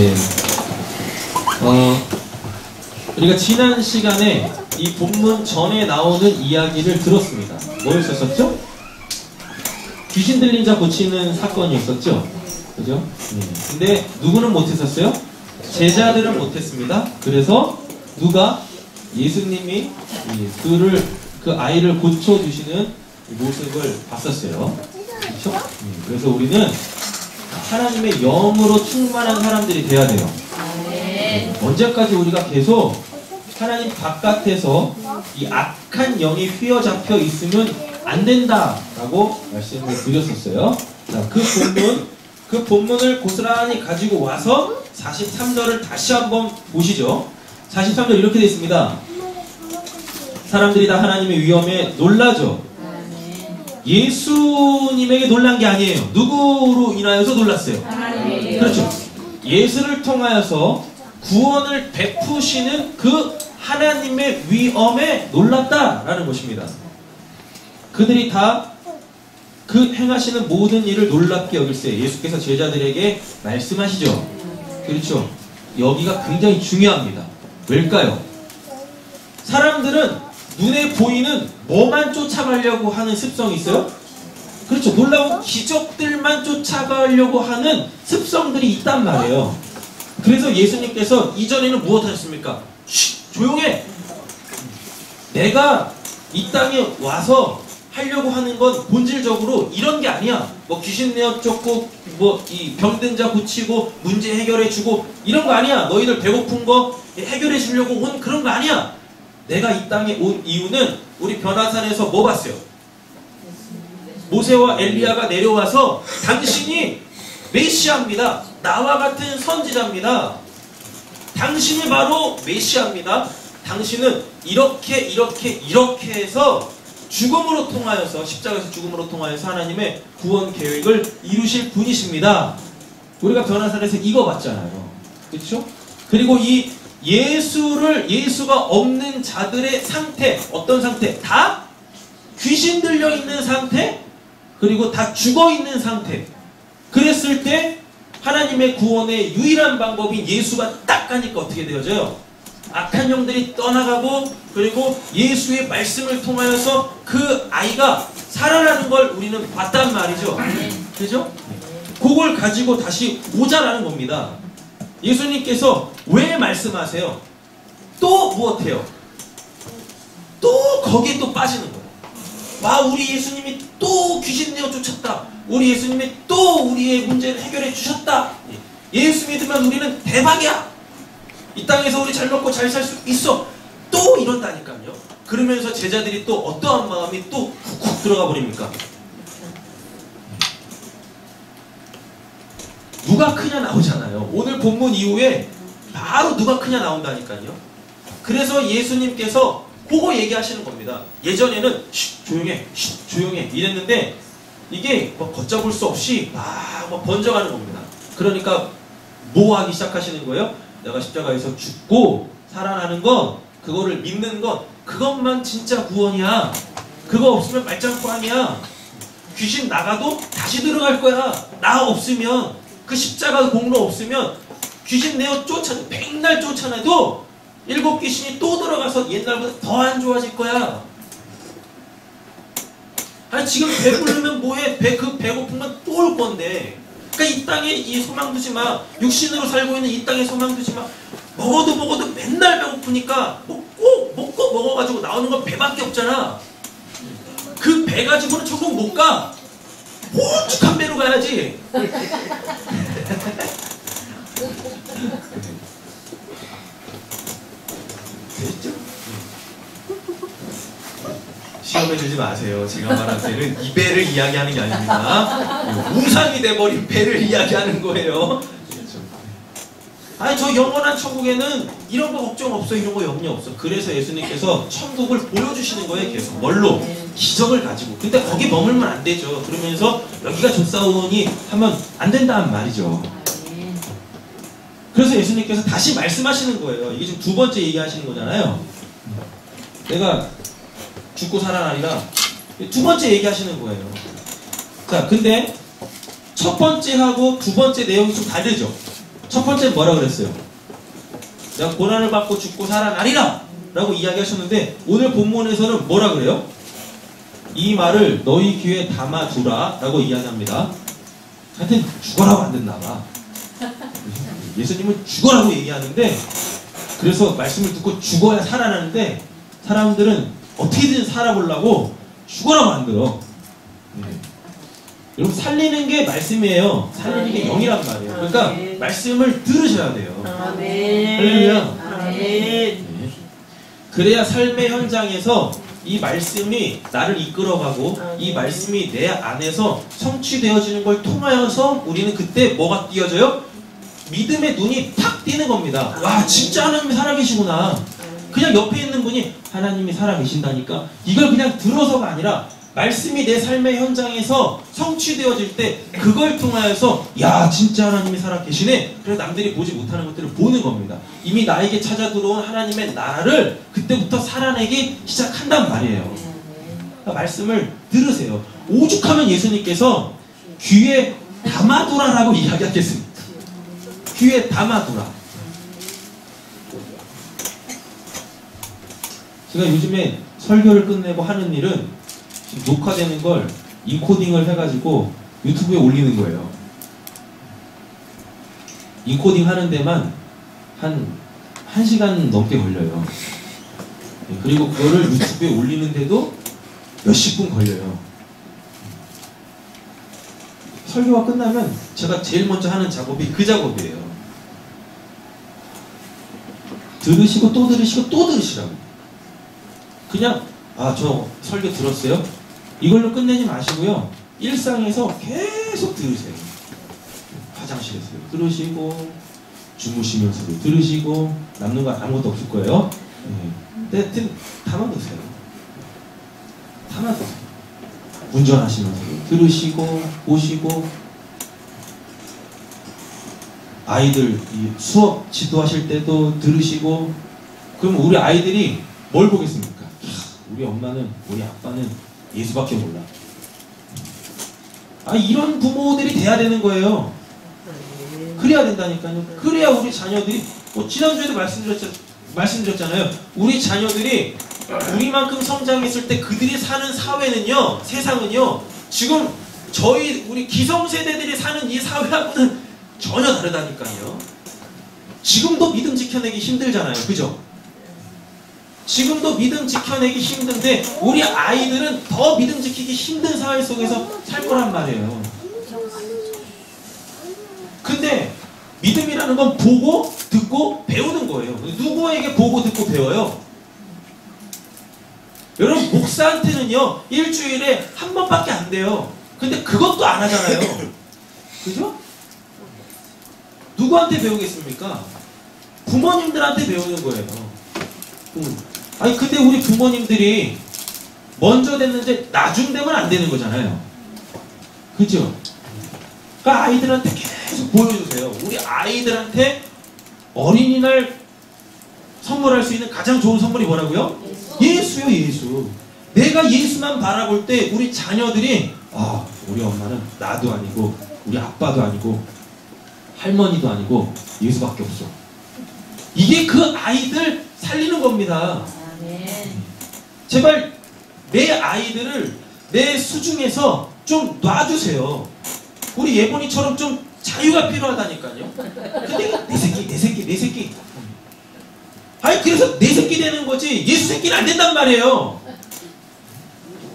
네. 우리가 지난 시간에 이 본문 전에 나오는 이야기를 들었습니다. 뭐였었죠? 귀신 들린 자 고치는 사건이었었죠? 그죠? 네. 근데 누구는 못했었어요? 제자들은 못했습니다. 그래서 누가? 예수님이 그 아이를 고쳐주시는 모습을 봤었어요. 그렇죠? 그래서 우리는 하나님의 영으로 충만한 사람들이 돼야 돼요. 언제까지 우리가 계속 하나님 바깥에서 이 악한 영이 휘어잡혀 있으면 안 된다라고 말씀을 드렸었어요. 자, 그 본문을 고스란히 가지고 와서 43절을 다시 한번 보시죠. 43절 이렇게 되어 있습니다. 사람들이 다 하나님의 위엄에 놀라죠. 예수님에게 놀란 게 아니에요. 누구로 인하여서 놀랐어요? 그렇죠. 예수를 통하여서 구원을 베푸시는 그 하나님의 위엄에 놀랐다라는 것입니다. 그들이 다 그 행하시는 모든 일을 놀랍게 여길세 예수께서 제자들에게 말씀하시죠. 그렇죠. 여기가 굉장히 중요합니다. 왜일까요? 사람들은 눈에 보이는 뭐만 쫓아가려고 하는 습성이 있어요? 그렇죠. 놀라운 기적들만 쫓아가려고 하는 습성들이 있단 말이에요. 그래서 예수님께서 이전에는 무엇 하셨습니까? 조용해! 내가 이 땅에 와서 하려고 하는 건 본질적으로 이런 게 아니야. 뭐 귀신 내어 쫓고 뭐 이 병든 자 고치고 문제 해결해 주고 이런 거 아니야. 너희들 배고픈 거 해결해 주려고 온 그런 거 아니야. 내가 이 땅에 온 이유는 우리 변화산에서 뭐 봤어요? 모세와 엘리야가 내려와서 당신이 메시아입니다. 나와 같은 선지자입니다. 당신이 바로 메시아입니다. 당신은 이렇게 해서 죽음으로 통하여서 십자가에서 죽음으로 통하여서 하나님의 구원 계획을 이루실 분이십니다. 우리가 변화산에서 이거 봤잖아요. 그렇죠? 그리고 이 예수가 없는 자들의 상태, 어떤 상태? 다 귀신 들려 있는 상태, 그리고 다 죽어 있는 상태. 그랬을 때 하나님의 구원의 유일한 방법인 예수가 딱 가니까 어떻게 되어져요? 악한 영들이 떠나가고 그리고 예수의 말씀을 통하여서 그 아이가 살아나는 걸 우리는 봤단 말이죠. 그죠? 그걸 가지고 다시 오자라는 겁니다. 예수님께서 왜 말씀하세요? 또 무엇해요? 또 거기에 또 빠지는 거예요. 와, 우리 예수님이 또 귀신 내어 쫓았다. 우리 예수님이 또 우리의 문제를 해결해 주셨다. 예수 믿으면 우리는 대박이야. 이 땅에서 우리 잘 먹고 잘 살 수 있어. 또 이런다니까요. 그러면서 제자들이 또 어떠한 마음이 또 쿡쿡 들어가 버립니까? 누가 크냐 나오잖아요. 오늘 본문 이후에 바로 누가 크냐 나온다니까요. 그래서 예수님께서 그거 얘기하시는 겁니다. 예전에는 조용해 이랬는데 이게 뭐 걷잡을 수 없이 막 번져가는 겁니다. 그러니까 뭐 하기 시작하시는 거예요? 내가 십자가에서 죽고 살아나는 건, 그거를 믿는 건, 그것만 진짜 구원이야. 그거 없으면 말짱꽝이야. 귀신 나가도 다시 들어갈 거야. 나 없으면, 그 십자가 공로 없으면 귀신 내어 백날 쫓아내도 7 귀신이 또 들어가서 옛날보다 더 안 좋아질 거야. 아니 지금 배부르면 뭐해? 배고프면 또 올 건데. 그러니까 이 땅에 이 소망 두지 마. 육신으로 살고 있는 이 땅에 소망 두지 마. 먹어도 맨날 배고프니까 먹고 먹어가지고 나오는 건 배밖에 없잖아. 그 배 가지고는 천국 못 가. 오죽한 배로 가야지. 됐죠? 시험해 주지 마세요. 제가 말한 배는 이 배를 이야기하는 게 아닙니다. 우상이 돼버린 배를 이야기하는 거예요. 아니 저 영원한 천국에는 이런 거 걱정 없어. 이런 거 염려 없어. 그래서 예수님께서 천국을 보여주시는 거예요. 계속 뭘로? 기적을 가지고. 근데 거기 머물면 안 되죠. 그러면서 여기가 좋사오니 하면 안 된다는 말이죠. 그래서 예수님께서 다시 말씀하시는 거예요. 이게 지금 두 번째 얘기하시는 거잖아요. 내가 죽고 살아나리라. 두 번째 얘기하시는 거예요. 자, 근데 첫 번째하고 두 번째 내용이 좀 다르죠. 첫 번째 뭐라 그랬어요? 내가 고난을 받고 죽고 살아나리라 라고 이야기하셨는데 오늘 본문에서는 뭐라 그래요? 이 말을 너희 귀에 담아두라 라고 이야기합니다. 하여튼 죽어라고 안 됐나 봐. 예수님은 죽어라고 얘기하는데 그래서 말씀을 듣고 죽어야 살아나는데 사람들은 어떻게든 살아보려고 죽어라고 만들어. 여러분 살리는 게 말씀이에요. 살리는 게 영이란 말이에요. 그러니까 말씀을 들으셔야 돼요. 할렐루야. 그래야 삶의 현장에서 이 말씀이 나를 이끌어가고 이 말씀이 내 안에서 성취되어지는 걸 통하여서 우리는 그때 뭐가 띄어져요? 믿음의 눈이 탁 띄는 겁니다. 와 진짜 하나님이 살아계시구나. 그냥 옆에 있는 분이 하나님이 살아계신다니까 이걸 그냥 들어서가 아니라 말씀이 내 삶의 현장에서 성취되어질 때 그걸 통하여서 야 진짜 하나님이 살아계시네. 그래서 남들이 보지 못하는 것들을 보는 겁니다. 이미 나에게 찾아 들어온 하나님의 나라를 그때부터 살아내기 시작한단 말이에요. 그러니까 말씀을 들으세요. 오죽하면 예수님께서 귀에 담아두라라고 이야기하겠습니다. 귀에 담아두라. 제가 요즘에 설교를 끝내고 하는 일은 녹화되는 걸 인코딩을 해가지고 유튜브에 올리는 거예요. 인코딩 하는 데만 한 1시간 넘게 걸려요. 그리고 그거를 유튜브에 올리는데도 몇십 분 걸려요. 설교가 끝나면 제가 제일 먼저 하는 작업이 그 작업이에요. 들으시고 또 들으시고 또 들으시라고. 그냥 아 저 설교 들었어요? 이걸로 끝내지 마시고요. 일상에서 계속 들으세요. 화장실에서 들으시고 주무시면서도 들으시고 남는 거 아무것도 없을 거예요. 네. 담아두세요. 담아두세요. 운전하시면서도 들으시고 보시고 아이들 수업 지도하실 때도 들으시고 그럼 우리 아이들이 뭘 보겠습니까? 우리 엄마는 우리 아빠는 예수밖에 몰라. 아 이런 부모들이 돼야 되는 거예요. 그래야 된다니까요. 그래야 우리 자녀들이 지난주에도 말씀드렸잖아요. 우리 자녀들이 우리만큼 성장했을 때 그들이 사는 사회는요, 세상은요, 지금 우리 기성세대들이 사는 이 사회하고는 전혀 다르다니까요. 지금도 믿음 지켜내기 힘들잖아요. 그죠? 지금도 믿음 지켜내기 힘든데 우리 아이들은 더 믿음 지키기 힘든 사회 속에서 살 거란 말이에요. 근데 믿음이라는 건 보고 듣고 배우는 거예요. 누구에게 보고 듣고 배워요? 여러분 목사한테는요 일주일에 한 번밖에 안 돼요. 근데 그것도 안 하잖아요. 그죠? 누구한테 배우겠습니까? 부모님들한테 배우는 거예요. 아니 근데 우리 부모님들이 먼저 됐는데 나중 되면 안 되는 거잖아요. 그죠? 그러니까 아이들한테 계속 보여주세요. 우리 아이들한테 어린이날 선물할 수 있는 가장 좋은 선물이 뭐라고요? 예수요, 예수. 내가 예수만 바라볼 때 우리 자녀들이 아, 우리 엄마는 나도 아니고 우리 아빠도 아니고 할머니도 아니고 예수밖에 없어. 이게 그 아이들 살리는 겁니다. 제발 내 아이들을 내 수중에서 좀 놔주세요. 우리 예본이처럼 좀 자유가 필요하다니까요. 근데 내 새끼. 아니 그래서 내 새끼 되는 거지 예수 새끼는 안 된단 말이에요.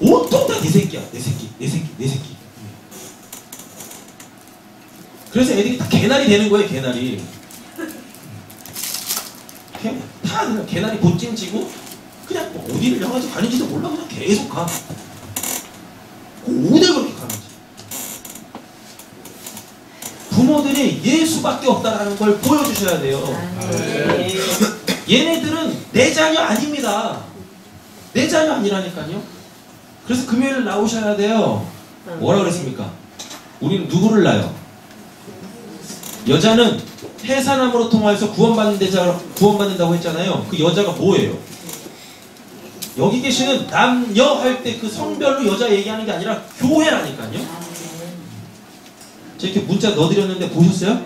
온통 다 내 새끼야. 내 새끼. 그래서 애들이 다 개나리 되는 거예요. 개나리. 다 그냥 개나리 본찜지고 그냥 뭐 어디를 향해서 가는지도 몰라. 그냥 계속 가. 오대 그렇게 가는지. 부모들이 예수밖에 없다라는 걸 보여주셔야 돼요. 얘네들은 내 자녀 아닙니다. 내 자녀 아니라니까요. 그래서 금요일 나오셔야 돼요. 뭐라 그랬습니까? 우리는 누구를 낳아요? 여자는 해산함으로 통하여서 구원받는다고 했잖아요. 그 여자가 뭐예요? 여기 계시는 남녀 할 때 그 성별로 여자 얘기하는 게 아니라 교회라니까요. 제가 이렇게 문자 넣어드렸는데 보셨어요?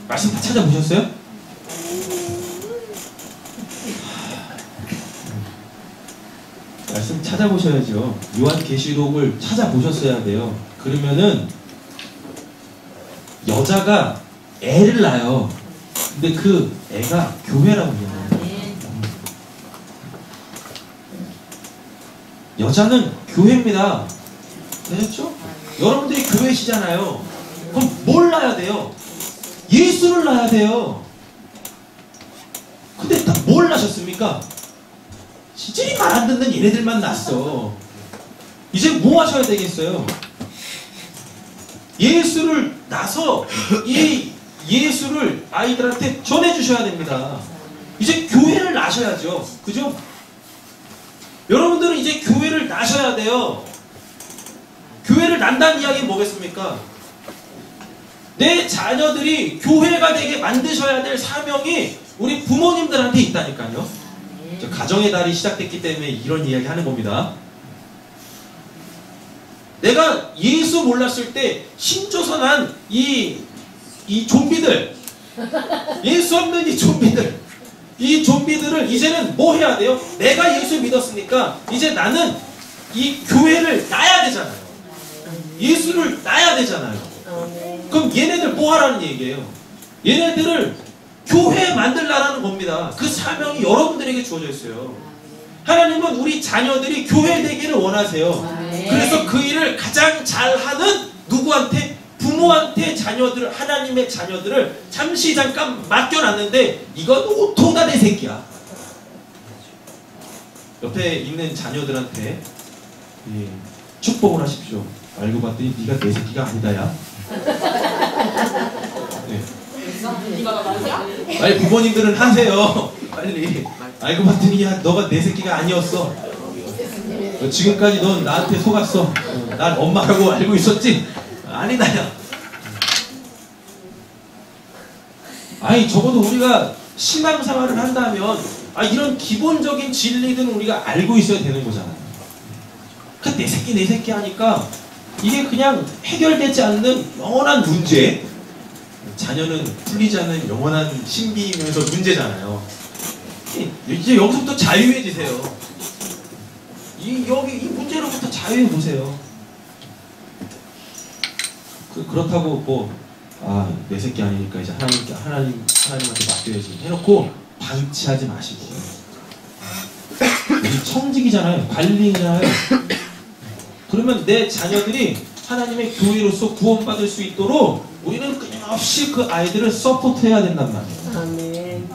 말씀 다 찾아보셨어요? 말씀 찾아보셔야죠. 요한계시록을 찾아보셨어야 돼요. 그러면은 여자가 애를 낳아요. 근데 그 애가 교회라고 해요. 여자는 교회입니다. 되셨죠? 여러분들이 교회시잖아요. 그럼 뭘 낳아야 돼요? 예수를 낳아야 돼요. 근데 다 뭘 낳으셨습니까? 진짜 말 안 듣는 얘네들만 낳았어. 이제 뭐 하셔야 되겠어요? 예수를 낳아서 이 예수를 아이들한테 전해주셔야 됩니다. 이제 교회를 나셔야죠. 그죠? 여러분들은 이제 교회를 나셔야 돼요. 교회를 난다는 이야기는 뭐겠습니까? 내 자녀들이 교회가 되게 만드셔야 될 사명이 우리 부모님들한테 있다니까요. 가정의 달이 시작됐기 때문에 이런 이야기 하는 겁니다. 내가 예수 몰랐을 때 신조선한 이 좀비들, 예수 없는 이 좀비들을 이제는 뭐 해야 돼요? 내가 예수 믿었으니까 이제 나는 이 교회를 낳아야 되잖아요. 예수를 낳아야 되잖아요. 그럼 얘네들 뭐 하라는 얘기예요? 얘네들을 교회 만들라라는 겁니다. 그 사명이 여러분들에게 주어져 있어요. 하나님은 우리 자녀들이 교회 되기를 원하세요. 그래서 그 일을 가장 잘하는 누구한테? 부모한테 자녀들을, 하나님의 자녀들을 잠시 잠깐 맡겨놨는데 이건 오토다 내 새끼야. 옆에 있는 자녀들한테 축복을 하십시오. 알고 봤더니 네가 내 새끼가 아니다 야. 네. 아니 부모님들은 하세요. 빨리. 알고 봤더니 야 너가 내 새끼가 아니었어. 지금까지 넌 나한테 속았어. 난 엄마라고 알고 있었지? 아니다 야. 아니 적어도 우리가 신앙생활을 한다면 이런 기본적인 진리들은 우리가 알고 있어야 되는 거잖아요. 그 내 새끼 하니까 이게 그냥 해결되지 않는 영원한 문제. 자녀는 풀리지 않는 영원한 신비이면서 문제잖아요. 이제 여기서부터 자유해지세요. 여기 이 문제로부터 자유해 보세요. 그렇다고 뭐 내 새끼 아니니까 이제 하나님한테 맡겨야지 해놓고 방치하지 마시고. 우리 청직이잖아요. 관리잖아요. 그러면 내 자녀들이 하나님의 교회로서 구원받을 수 있도록 우리는 끊임없이 그 아이들을 서포트해야 된단 말이에요. 아멘.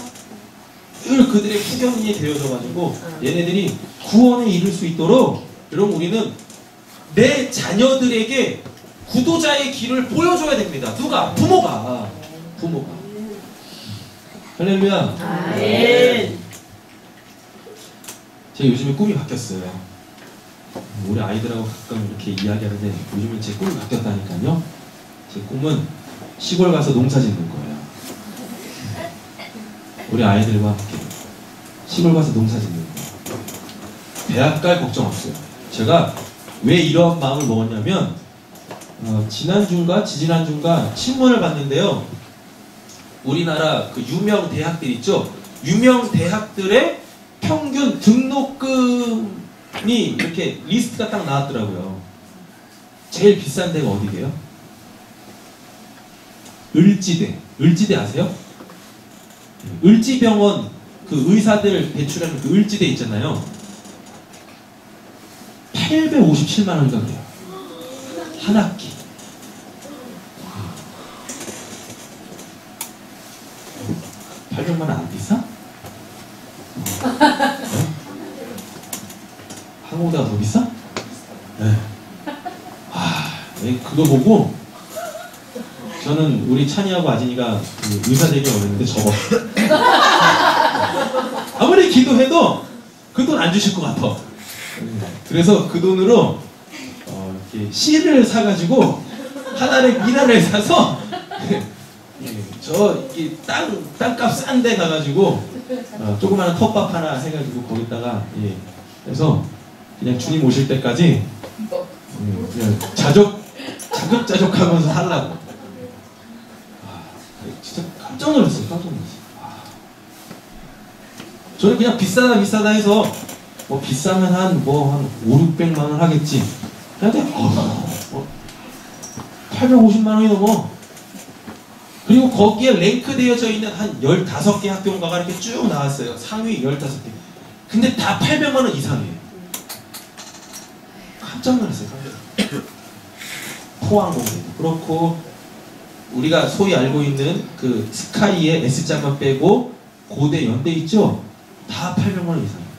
늘 그들의 후견인이 되어져가지고 얘네들이 구원에 이를 수 있도록 여러분 우리는 내 자녀들에게 구도자의 길을 보여줘야 됩니다. 누가? 부모가. 할렐루야. 아멘. 제가 요즘에 꿈이 바뀌었어요. 우리 아이들하고 가끔 이렇게 이야기하는데 요즘은 제 꿈이 바뀌었다니까요. 제 꿈은 시골 가서 농사 짓는 거예요. 우리 아이들과 함께 시골 가서 농사 짓는 거예요. 대학 갈 걱정 없어요. 제가 왜 이런 마음을 먹었냐면 지난주인가 지지난주인가 신문을 봤는데요. 우리나라 그 유명 대학들 있죠. 유명 대학들의 평균 등록금이 이렇게 리스트가 딱 나왔더라고요. 제일 비싼 데가 어디게요? 을지대 아세요? 을지병원 그 의사들 배출하는 그 을지대 있잖아요. 857만 원인가 그래요. 한 학기. 800만 원 안 비싸? 항공대가 더 비싸? 네. 그거 보고 저는 우리 찬이하고 아진이가 그 의사 되기 어렸는데 접었어. 아무리 기도해도 그 돈 안 주실 것 같아. 그래서 그 돈으로 이렇게 씨를 사가지고 하나의 미나를 사서 이 땅값 싼 데 가가지고 조그마한 텃밭 하나 해가지고 거기다가 그래서 그냥 주님 오실 때까지 그냥 자급자족하면서 살라고. 진짜 깜짝 놀랐어요. 깜짝 놀랐어요. 저는 그냥 비싸다 비싸다 해서 뭐 비싸면 한 5, 600만 원 하겠지. 근데 850만 원이 넘어. 그리고 거기에 랭크되어져 있는 한 15개 학교인가가 이렇게 쭉 나왔어요. 상위 15개. 근데 다 800만 원 이상이에요. 깜짝 놀랐어요. 포항공대도 그렇고, 우리가 소위 알고 있는 그 스카이의 S자만 빼고 고대, 연대 있죠? 다 800만 원 이상이에요.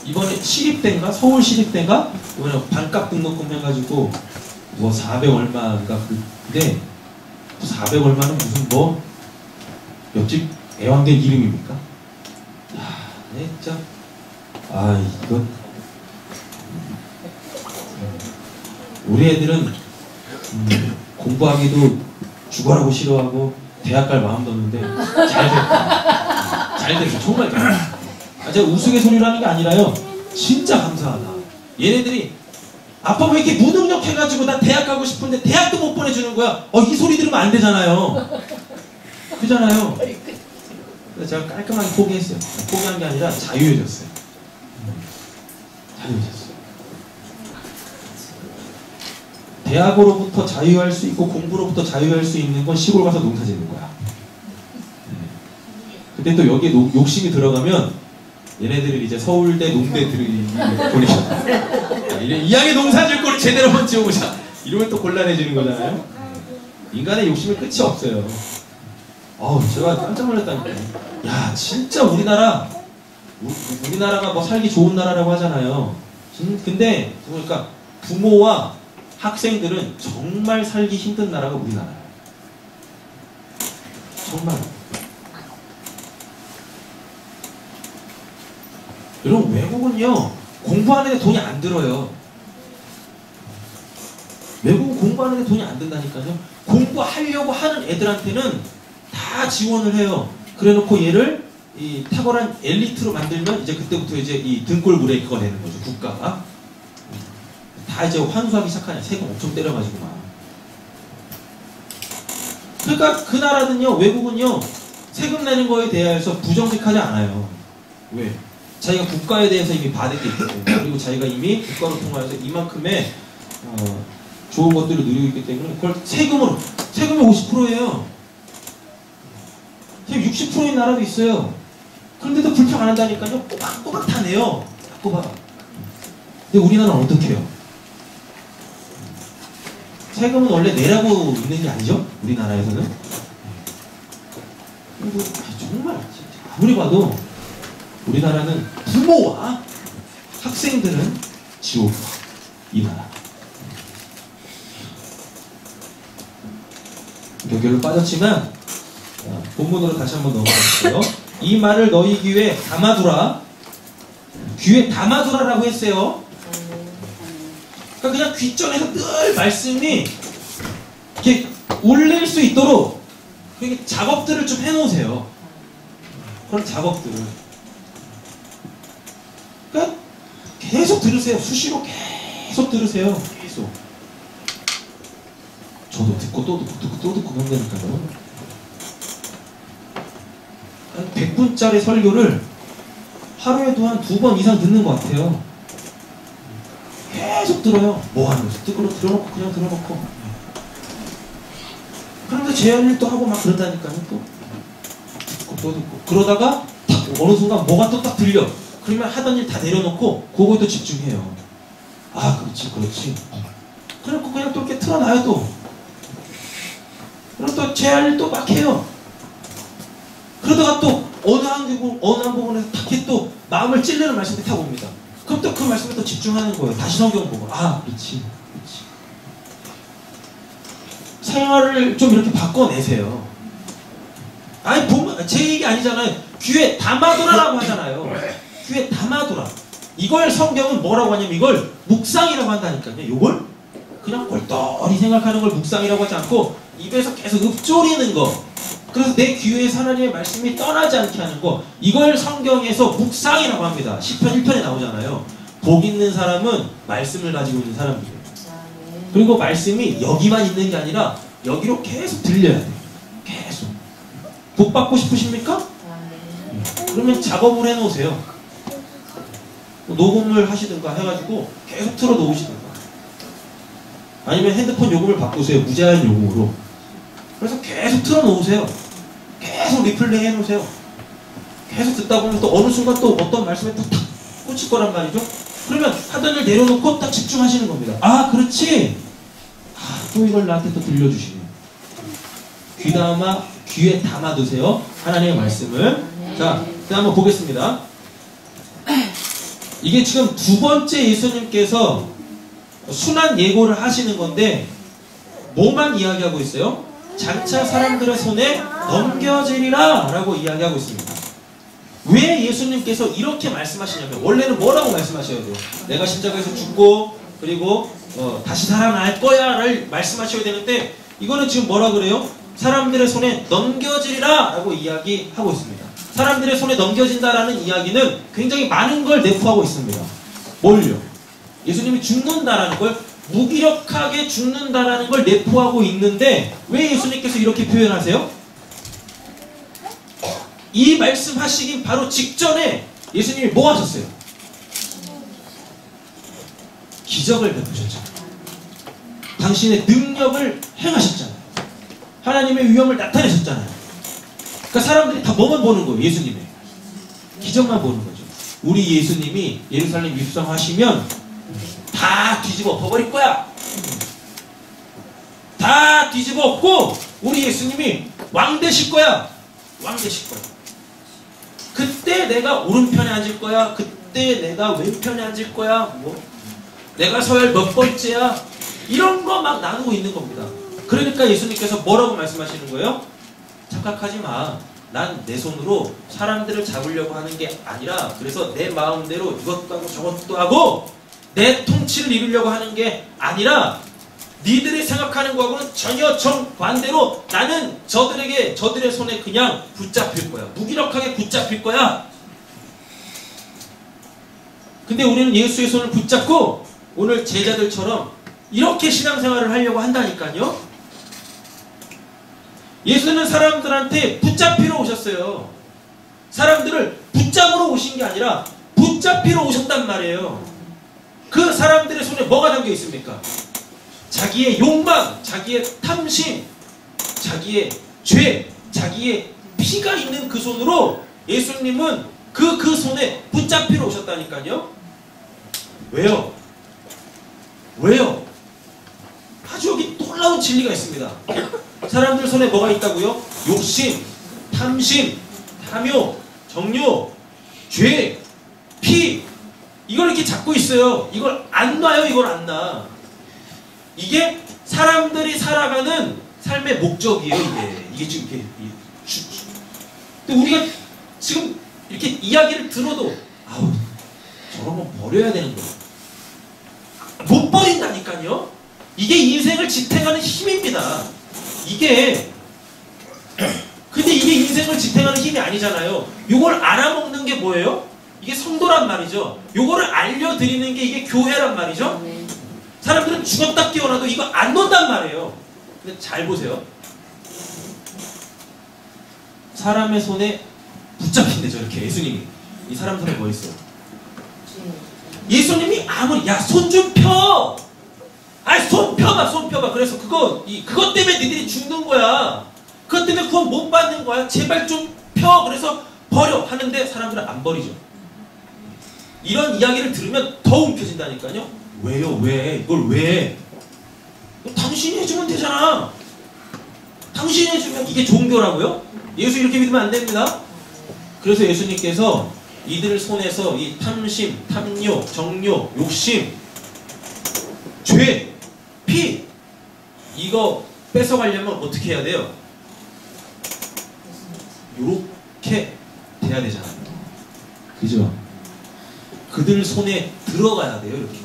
이번에 시립대인가? 서울시립대인가? 이번에 반값 등록금 해가지고 뭐 400 얼마인가. 근데 400 얼마는 무슨 뭐 옆집 애완견 이름입니까? 야, 네, 진짜 이거 우리 애들은 공부하기도 죽어라고 싫어하고 대학 갈 마음도 없는데 잘 됐다. 잘 됐어. 정말 잘 됐어. 제가 우스갯소리라는 게 아니라요. 진짜 감사하다. 얘네들이 아빠 왜 이렇게 무능력해가지고 나 대학 가고 싶은데 대학도 못 보내주는 거야. 이 소리 들으면 안 되잖아요. 그잖아요. 그래서 제가 깔끔하게 포기했어요. 포기한 게 아니라 자유해졌어요. 자유해졌어요. 대학으로부터 자유할 수 있고 공부로부터 자유할 수 있는 건 시골 가서 농사 짓는 거야. 근데 또 여기에 욕심이 들어가면 얘네들을 이제 서울대, 농대 보내셔. 이왕에 농사 질 꼴을 제대로 한번 지어보자. 이러면 또 곤란해지는 거잖아요. 인간의 욕심이 끝이 없어요. 제가 깜짝 놀랐다니까요. 야, 진짜 우리나라가 뭐 살기 좋은 나라라고 하잖아요. 근데 그러니까 부모와 학생들은 정말 살기 힘든 나라가 우리나라예요. 정말. 여러분, 외국은요 공부하는 데 돈이 안 들어요. 외국은 공부하는 데 돈이 안 든다니까요. 공부하려고 하는 애들한테는 다 지원을 해요. 그래놓고 얘를 이 탁월한 엘리트로 만들면 이제 그때부터 이제 이 등골 브레이크가 되는 거죠. 국가가 다 이제 환수하기 시작하냐. 세금 엄청 때려가지고 막. 그러니까 그 나라는요, 외국은요 세금 내는 거에 대해서 부정직하지 않아요. 왜? 자기가 국가에 대해서 이미 받은 게 있기 때문에, 그리고 자기가 이미 국가를 통해서 이만큼의 좋은 것들을 누리고 있기 때문에 그걸 세금이 50%예요. 세금 60%인 나라도 있어요. 그런데도 불평 안 한다니까요. 꼬박꼬박 다 내요. 꼬박. 근데 우리나라는 어떻게 해요? 세금은 원래 내라고 있는 게 아니죠? 우리나라에서는. 정말 아무리 봐도 우리나라는 부모와 학생들은 지옥. 이 나라. 결로 빠졌지만 본문으로 다시 한번 넘어갈게요. 이 말을 너희 귀에 담아두라. 귀에 담아두라라고 했어요. 그러니까 그냥 귓전에서 늘 말씀이 이렇게 울릴 수 있도록 그렇게 작업들을 좀 해놓으세요. 그런 작업들을. 그러니까 계속 들으세요. 수시로 계속 들으세요. 계속. 저도 듣고 또 듣고 그런다니까요. 100분짜리 설교를 하루에도 한 2번 이상 듣는 것 같아요. 계속 들어요. 뭐 하는 거지? 들어놓고 그냥 들어놓고. 그런데 제 할 일도 하고 막 그런다니까요. 또 듣고 그러다가 딱 어느 순간 뭐가 또 딱 들려. 그러면 하던 일 다 내려놓고 그거에도 집중해요. 그렇지. 그래놓고 그냥 또 이렇게 틀어놔요 또. 그럼 또 제 할 일 또 막 해요. 그러다가 또 어느 한 부분에서 딱 또 마음을 찔르는 말씀이 딱 옵니다. 그럼 또 그 말씀에 또 집중하는 거예요. 다시 성경 보고. 그렇지. 생활을 좀 이렇게 바꿔내세요. 보면 제 얘기 아니잖아요. 귀에 담아두라라고 하잖아요. 귀에 담아두라. 이걸 성경은 뭐라고 하냐면 이걸 묵상이라고 한다니까요. 이걸 그냥 꼴똘히 생각하는 걸 묵상이라고 하지 않고 입에서 계속 읊조리는 거. 그래서 내 귀에서 하나님의 말씀이 떠나지 않게 하는 거. 이걸 성경에서 묵상이라고 합니다. 시편 1편에 나오잖아요. 복 있는 사람은 말씀을 가지고 있는 사람이에요. 그리고 말씀이 여기만 있는 게 아니라 여기로 계속 들려야 돼요. 계속. 복 받고 싶으십니까? 그러면 작업을 해놓으세요. 녹음을 하시든가 해가지고 계속 틀어놓으시든가. 아니면 핸드폰 요금을 바꾸세요. 무제한 요금으로. 그래서 계속 틀어놓으세요. 계속 리플레이 해놓으세요. 계속 듣다 보면 또 어느 순간 또 어떤 말씀에 또 탁 꽂힐 거란 말이죠. 그러면 하던 일 내려놓고 딱 집중하시는 겁니다. 아, 그렇지. 아, 또 이걸 나한테 또 들려주시네. 귀에 담아두세요. 하나님의 말씀을. 자, 한번 보겠습니다. 이게 지금 두 번째 예수님께서 순한 예고를 하시는 건데 뭐만 이야기하고 있어요? 장차 사람들의 손에 넘겨지리라 라고 이야기하고 있습니다. 왜 예수님께서 이렇게 말씀하시냐면 원래는 뭐라고 말씀하셔야 돼요? 내가 십자가에서 죽고 그리고 다시 살아날 거야 를 말씀하셔야 되는데 이거는 지금 뭐라 그래요? 사람들의 손에 넘겨지리라 라고 이야기하고 있습니다. 사람들의 손에 넘겨진다라는 이야기는 굉장히 많은 걸 내포하고 있습니다. 뭘요? 예수님이 죽는다라는 걸, 무기력하게 죽는다라는 걸 내포하고 있는데 왜 예수님께서 이렇게 표현하세요? 이 말씀하시긴 바로 직전에 예수님이 뭐 하셨어요? 기적을 베푸셨잖아요. 당신의 능력을 행하셨잖아요. 하나님의 위엄을 나타내셨잖아요. 그러니까 사람들이 다 뭐만 보는 거예요? 예수님의 기적만 보는 거죠. 우리 예수님이 예루살렘 입성하시면 다 뒤집어 엎어버릴 거야. 다 뒤집어 엎고 우리 예수님이 왕 되실 거야. 왕 되실 거야. 그때 내가 오른편에 앉을 거야. 그때 내가 왼편에 앉을 거야. 뭐 내가 서열 몇 번째야. 이런 거 막 나누고 있는 겁니다. 그러니까 예수님께서 뭐라고 말씀하시는 거예요? 착각하지 마. 난 내 손으로 사람들을 잡으려고 하는 게 아니라 그래서 내 마음대로 이것도 하고 저것도 하고 내 통치를 이루려고 하는 게 아니라 니들이 생각하는 거하고는 전혀 정반대로 나는 저들의 손에 그냥 붙잡힐 거야. 무기력하게 붙잡힐 거야. 근데 우리는 예수의 손을 붙잡고 오늘 제자들처럼 이렇게 신앙생활을 하려고 한다니까요. 예수는 사람들한테 붙잡히러 오셨어요. 사람들을 붙잡으러 오신 게 아니라 붙잡히러 오셨단 말이에요. 그 사람들의 손에 뭐가 담겨 있습니까? 자기의 욕망, 자기의 탐심, 자기의 죄, 자기의 피가 있는 그 손으로 예수님은 그 손에 붙잡히러 오셨다니까요. 왜요? 왜요? 아주 여기 놀라운 진리가 있습니다. 사람들 손에 뭐가 있다고요? 욕심, 탐심, 탐욕, 정욕, 죄, 피, 이걸 이렇게 잡고 있어요. 이걸 안 놔요. 이걸 안 놔. 이게 사람들이 살아가는 삶의 목적이에요. 이게 지금 이렇게. 근데 우리가 지금 이렇게 이야기를 들어도 아우 저런 거 버려야 되는 거예요. 못 버린다니까요. 이게 인생을 지탱하는 힘입니다. 근데 이게 인생을 지탱하는 힘이 아니잖아요. 이걸 알아먹는 게 뭐예요? 이게 성도란 말이죠. 요거를 알려드리는 게 이게 교회란 말이죠. 사람들은 죽었다 깨어나도 이거 안 논단 말이에요. 근데 잘 보세요. 사람의 손에 붙잡힌대죠. 이렇게 예수님이. 이 사람 손에 뭐 있어요? 예수님이 아무리 야 손 좀 펴! 아이 손 펴봐 손 펴봐. 그래서 그것 때문에 니들이 죽는 거야. 그것 때문에 구원 못 받는 거야. 제발 좀 펴. 그래서 버려 하는데 사람들은 안 버리죠. 이런 이야기를 들으면 더 움켜진다니까요. 왜요? 왜? 이걸 왜? 당신이 해주면 되잖아. 당신이 해주면 이게 종교라고요? 예수 이렇게 믿으면 안 됩니다. 그래서 예수님께서 이들 손에서 이 탐심, 탐욕, 정욕, 욕심, 죄, 피 이거 뺏어가려면 어떻게 해야 돼요? 요렇게 돼야 되잖아요. 그죠? 그들 손에 들어가야 돼요. 이렇게.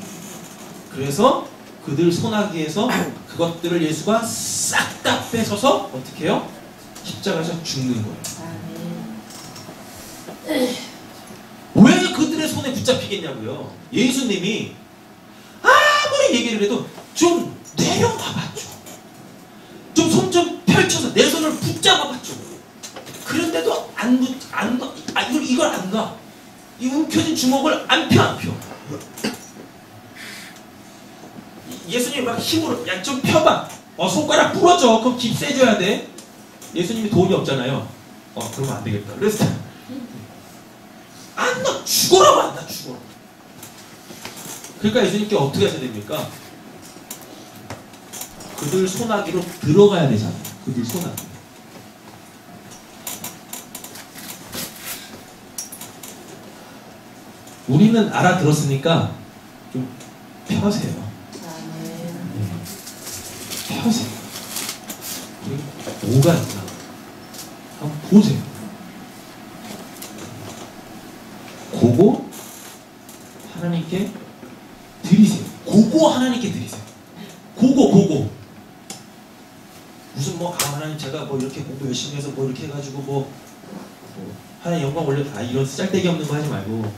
그래서 그들 손아귀에서 그것들을 예수가 싹 다 뺏어서 어떻게 해요? 십자가에서 죽는 거예요. 왜 그들의 손에 붙잡히겠냐고요. 예수님이 아무리 얘기를 해도 좀 내 한다. 이 움켜진 주먹을 안 펴. 예수님이 막 힘으로 야 좀 펴봐. 손가락 부러져. 그럼 깁 세줘야 돼. 예수님이 돈이 없잖아요. 그러면 안 되겠다. 그래서 안 나 죽어라고 한다. 죽어라. 그러니까 예수님께 어떻게 하셔야 됩니까? 그들 소나기로 들어가야 되잖아요. 그들 소나기. 우리는 알아들었으니까 좀 펴세요. 펴세요. 뭐가 있나? 한번 보세요. 그거 하나님께 드리세요. 그거 하나님께 드리세요. 그거. 무슨 하나님 제가 이렇게 공부 열심히 해서 이렇게 해가지고 하나님 영광 올려 이런 짤데기 없는 거 하지 말고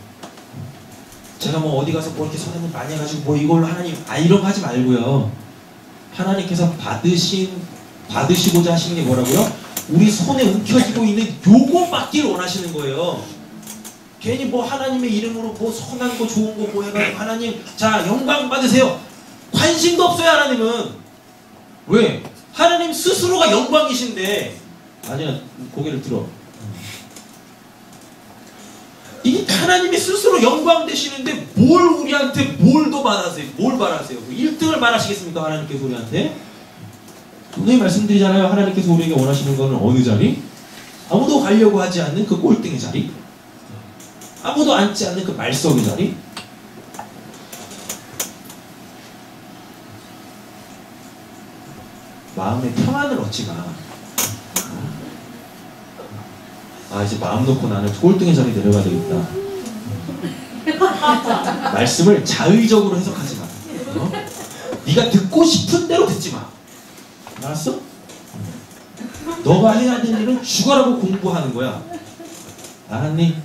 제가 어디 가서 이렇게 선생님 많이 해가지고 이걸로 하나님 이런 거 하지 말고요. 하나님께서 받으시고자 하시는 게 뭐라고요? 우리 손에 움켜쥐고 있는 요거 받기를 원하시는 거예요. 괜히 하나님의 이름으로 선한 거 좋은 거 해가지고 하나님 자 영광 받으세요. 관심도 없어요. 하나님은. 왜? 하나님 스스로가 영광이신데 아니야 고개를 들어. 이 하나님이 스스로 영광 되시는데 뭘 우리한테 뭘 더 바라세요? 뭘 바라세요? 1등을 바라시겠습니까? 하나님께서 우리한테? 분명히 말씀드리잖아요. 하나님께서 우리에게 원하시는 거는 어느 자리? 아무도 가려고 하지 않는 그 꼴등의 자리? 아무도 앉지 않는 그 말석의 자리? 마음의 평안을 얻지 마. 이제 마음 놓고 나는 꼴등의 자리에 내려가야 되겠다. 말씀을 자의적으로 해석하지 마. 네가 듣고 싶은 대로 듣지 마. 알았어? 너가 해야 될 일은 죽어라고 공부하는 거야. 알았니?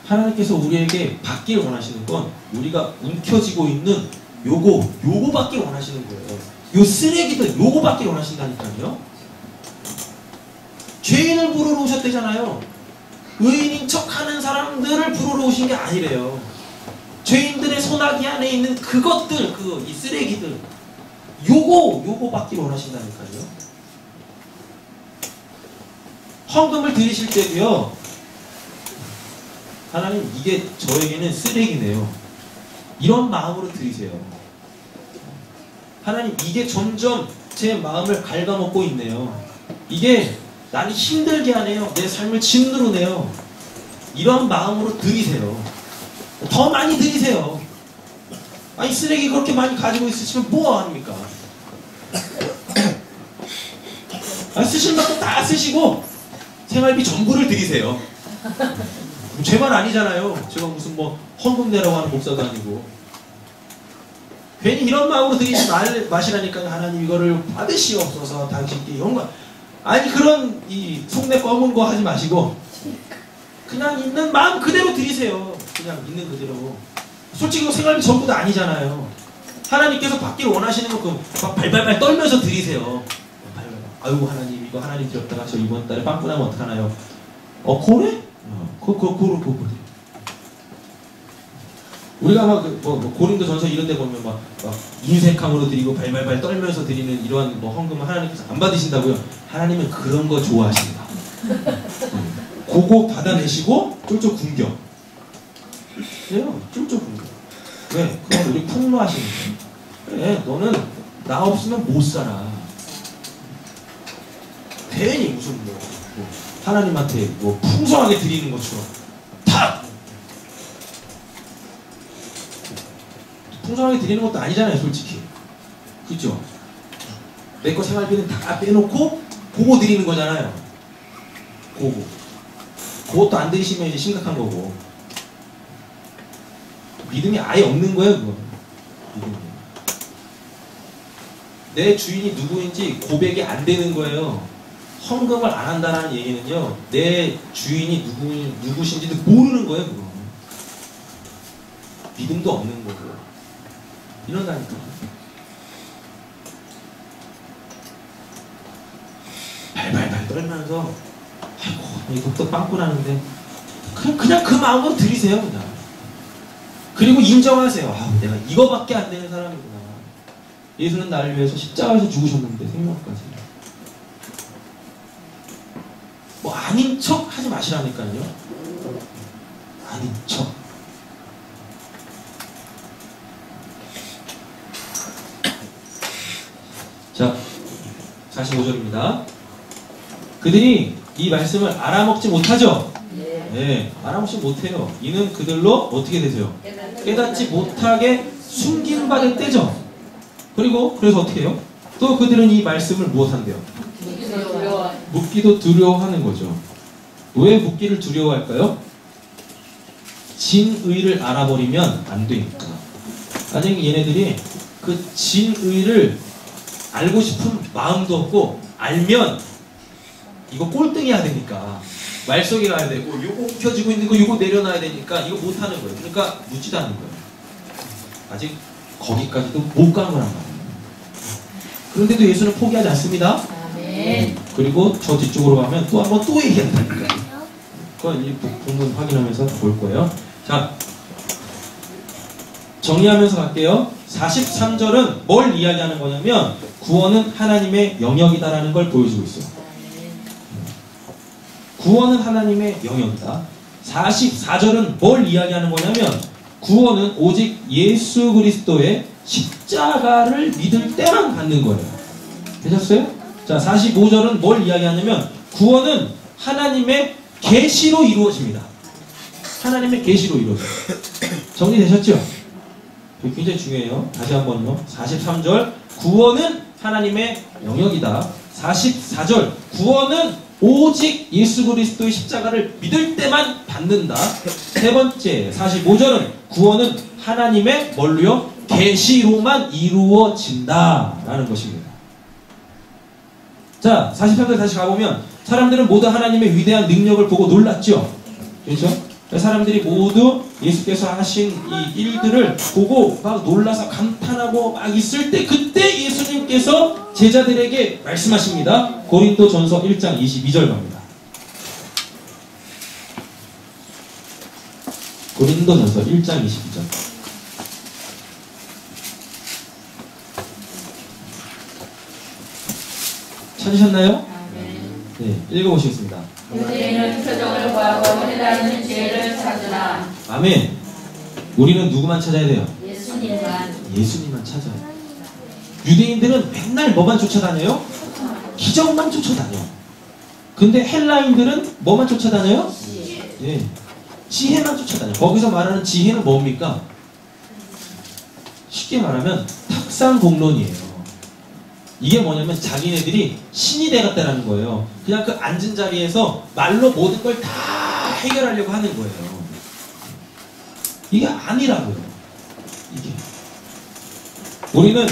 하나님께서 우리에게 받길 원하시는 건 우리가 움켜쥐고 있는 요거 받길 원하시는 거예요. 요 쓰레기들 요거 받길 원하신다니까요. 죄인을 부르러 오셨대잖아요. 의인인 척하는 사람들을 부르러 오신 게 아니래요. 죄인들의 소나기 안에 있는 그것들 이 쓰레기들 요거 받길 원하신다니까요. 헌금을 드리실 때도요. 하나님 이게 저에게는 쓰레기네요. 이런 마음으로 드리세요. 하나님 이게 점점 제 마음을 갉아먹고 있네요. 이게 나를 힘들게 하네요. 내 삶을 짓누르네요. 이런 마음으로 드리세요. 더 많이 드리세요. 쓰레기 그렇게 많이 가지고 있으시면 뭐 합니까? 쓰실 만큼 다 쓰시고 생활비 전부를 드리세요. 제 말 아니잖아요. 제가 무슨 헌금 내라고 하는 목사도 아니고. 괜히 이런 마음으로 드리지 마시라니까요. 하나님 이거를 받으시옵소서 당신께 영광. 그런 속내 검은 거 하지 마시고 그냥 있는 마음 그대로 드리세요. 그냥 있는 그대로. 솔직히 생활비 전부 다 아니잖아요. 하나님께서 받기를 원하시는 거 막 발발발 떨면서 드리세요. 아이고 하나님 이거 하나님 드렸다가 저 이번 달에 빵꾸 나면 어떡하나요? 그래? 그래. 우리가 고린도전서 이런 데 보면 막 인색함으로 드리고 발발발 떨면서 드리는 이러한 헌금을 하나님께서 안 받으신다고요. 하나님은 그런 거 좋아하신다. 그거 받아내시고 쫄쫄 굶겨. 그래요. 쫄쫄 굶겨. 왜? 그건 우리 폭로하시는 거예요. 그래 너는 나 없으면 못 살아. 괜히 무슨 하나님한테 풍성하게 드리는 것처럼 다 풍성하게 드리는 것도 아니잖아요. 솔직히 그죠? 내 거 생활비는 다 빼놓고 그거 드리는 거잖아요. 그것도 안 드리시면 이제 심각한 거고 믿음이 아예 없는 거예요. 그거 믿음이. 내 주인이 누구인지 고백이 안 되는 거예요. 헌금을 안 한다는 얘기는요, 내 주인이 누구신지도 모르는 거예요, 그거. 믿음도 없는 거고. 이런다니까. 떨면서 아이고 독도 빵꾸 나는데 그냥 그 마음으로 들이세요. 그냥. 그리고 인정하세요. 아, 내가 이거밖에 안 되는 사람이구나. 예수는 나를 위해서 십자가에서 죽으셨는데 생명까지. 뭐 아닌 척 하지 마시라니까요. 아닌 척. 자, 45절입니다. 그들이 이 말씀을 알아먹지 못하죠? 네, 알아먹지 못해요. 이는 그들로 어떻게 되세요? 깨닫지 못하게 숨김받을 때죠. 그리고 그래서 어떻게 해요? 또 그들은 이 말씀을 무엇한대요? 묻기도 두려워하는 거죠. 왜 묻기를 두려워할까요? 진의를 알아버리면 안 되니까. 만약에 얘네들이 그 진의를 알고 싶은 마음도 없고 알면 이거 꼴등해야 되니까 말 속에 가야 되고 요거 움켜쥐고 있는 거 요거 내려놔야 되니까 이거 못하는 거예요. 그러니까 묻지도 않는 거예요. 아직 거기까지도 못 간 거란 말이에요. 그런데도 예수는 포기하지 않습니다. 아멘. 그리고 저 뒤쪽으로 가면 또 한번 또 얘기한다니까요. 그건 이 본문 확인하면서 볼 거예요. 자, 정리하면서 갈게요. 43절은 뭘 이야기하는 거냐면 구원은 하나님의 영역이다라는 걸 보여주고 있어요. 구원은 하나님의 영역이다. 44절은 뭘 이야기하는 거냐면 구원은 오직 예수 그리스도의 십자가를 믿을 때만 받는 거예요. 되셨어요? 자, 45절은 뭘 이야기하냐면 구원은 하나님의 계시로 이루어집니다. 하나님의 계시로 이루어져요. 정리되셨죠? 굉장히 중요해요. 다시 한번요. 43절 구원은 하나님의 영역이다. 44절 구원은 오직 예수 그리스도의 십자가를 믿을 때만 받는다. 세 번째 45절은 구원은 하나님의 뭘로요? 계시로만 이루어진다 라는 것입니다. 자, 43절 다시 가보면 사람들은 모두 하나님의 위대한 능력을 보고 놀랐죠. 그렇죠? 사람들이 모두 예수께서 하신 이 일들을 보고 막 놀라서 감탄하고 막 있을 때 그때 예수님께서 제자들에게 말씀하십니다. 고린도전서 1장 22절 갑니다. 고린도전서 1장 22절. 찾으셨나요? 네, 읽어보시겠습니다. 유대인은 표적을 구하고 헬라인은 지혜를 찾으라. 아멘. 우리는 누구만 찾아야 돼요? 예수님만. 예수님만 찾아야 돼요. 유대인들은 맨날 뭐만 쫓아다녀요? 기적만 쫓아다녀. 근데 헬라인들은 뭐만 쫓아다녀요? 예, 지혜만 쫓아다녀. 거기서 말하는 지혜는 뭡니까? 쉽게 말하면 탁상공론이에요. 이게 뭐냐면 자기네들이 신이 되었다라는 거예요. 그냥 그 앉은 자리에서 말로 모든 걸 다 해결하려고 하는 거예요. 이게 아니라고요. 이게. 우리는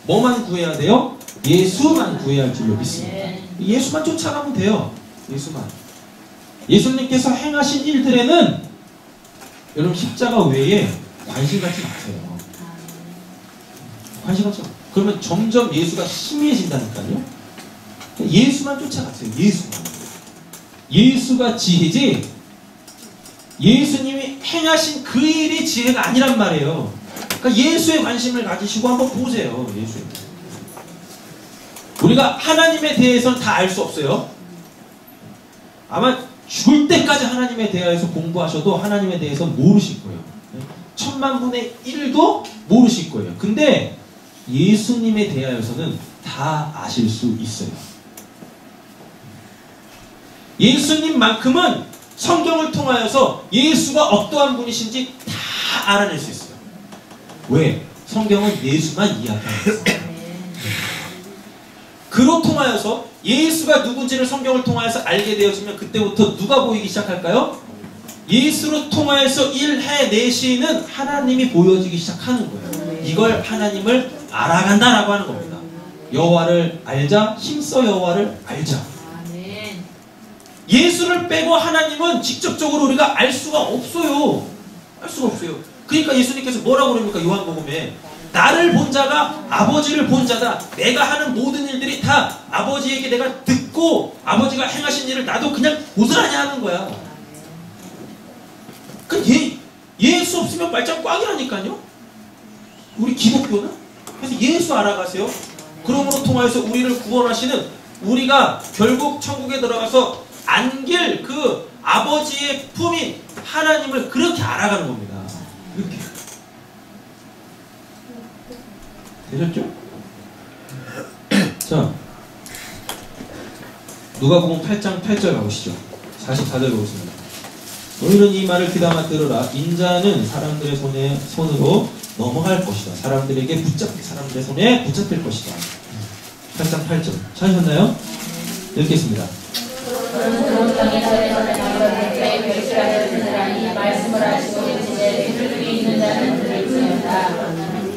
뭐만 구해야 돼요? 예수만 구해야 할 줄로 믿습니다. 예수만 쫓아가면 돼요. 예수만. 예수님께서 행하신 일들에는 여러분 십자가 외에 관심 갖지 마세요. 관심 갖지 마세요. 그러면 점점 예수가 희미해진다니까요. 예수만 쫓아가세요. 예수만. 예수가 지혜지 예수님이 행하신 그 일이 지혜가 아니란 말이에요. 그러니까 예수에 관심을 가지시고 한번 보세요. 예수. 우리가 하나님에 대해서는 다 알 수 없어요. 아마 죽을 때까지 하나님에 대해서 공부하셔도 하나님에 대해서 모르실 거예요. 1000만분의 1도 모르실 거예요. 근데 예수님에 대하여서는 다 아실 수 있어요. 예수님만큼은 성경을 통하여서 예수가 어떠한 분이신지 다 알아낼 수 있어요. 왜? 성경은 예수만 이야기하는 거예요. 그로 통하여서 예수가 누군지를 성경을 통하여서 알게 되어지면 그때부터 누가 보이기 시작할까요? 예수로 통하여서 일해내시는 하나님이 보여지기 시작하는 거예요. 이걸 하나님을 알아간다라고 하는 겁니다. 여호와를 알자, 힘써 여호와를 알자. 예수를 빼고 하나님은 직접적으로 우리가 알 수가 없어요. 알 수가 없어요. 그러니까 예수님께서 뭐라고 그럽니까? 요한복음에 나를 본 자가 아버지를 본 자다. 내가 하는 모든 일들이 다 아버지에게 내가 듣고 아버지가 행하신 일을 나도 그냥 고스란히 하는 거야. 예수 없으면 말짱 꽝이라니까요. 우리 기독교는. 그래서 예수 알아가세요. 그러므로 통하여서 우리를 구원하시는, 우리가 결국 천국에 들어가서 안길 그 아버지의 품인 하나님을 그렇게 알아가는 겁니다. 이렇게. 되셨죠? 자, 누가복음 8장 8절 가보시죠. 44절 보겠습니다. 너희는 이 말을 귀담아 들으라. 인자는 사람들의 손으로 넘어갈 것이다. 사람들의 손에 붙잡힐 것이다. 8장 8절 찾으셨나요? 읽겠습니다.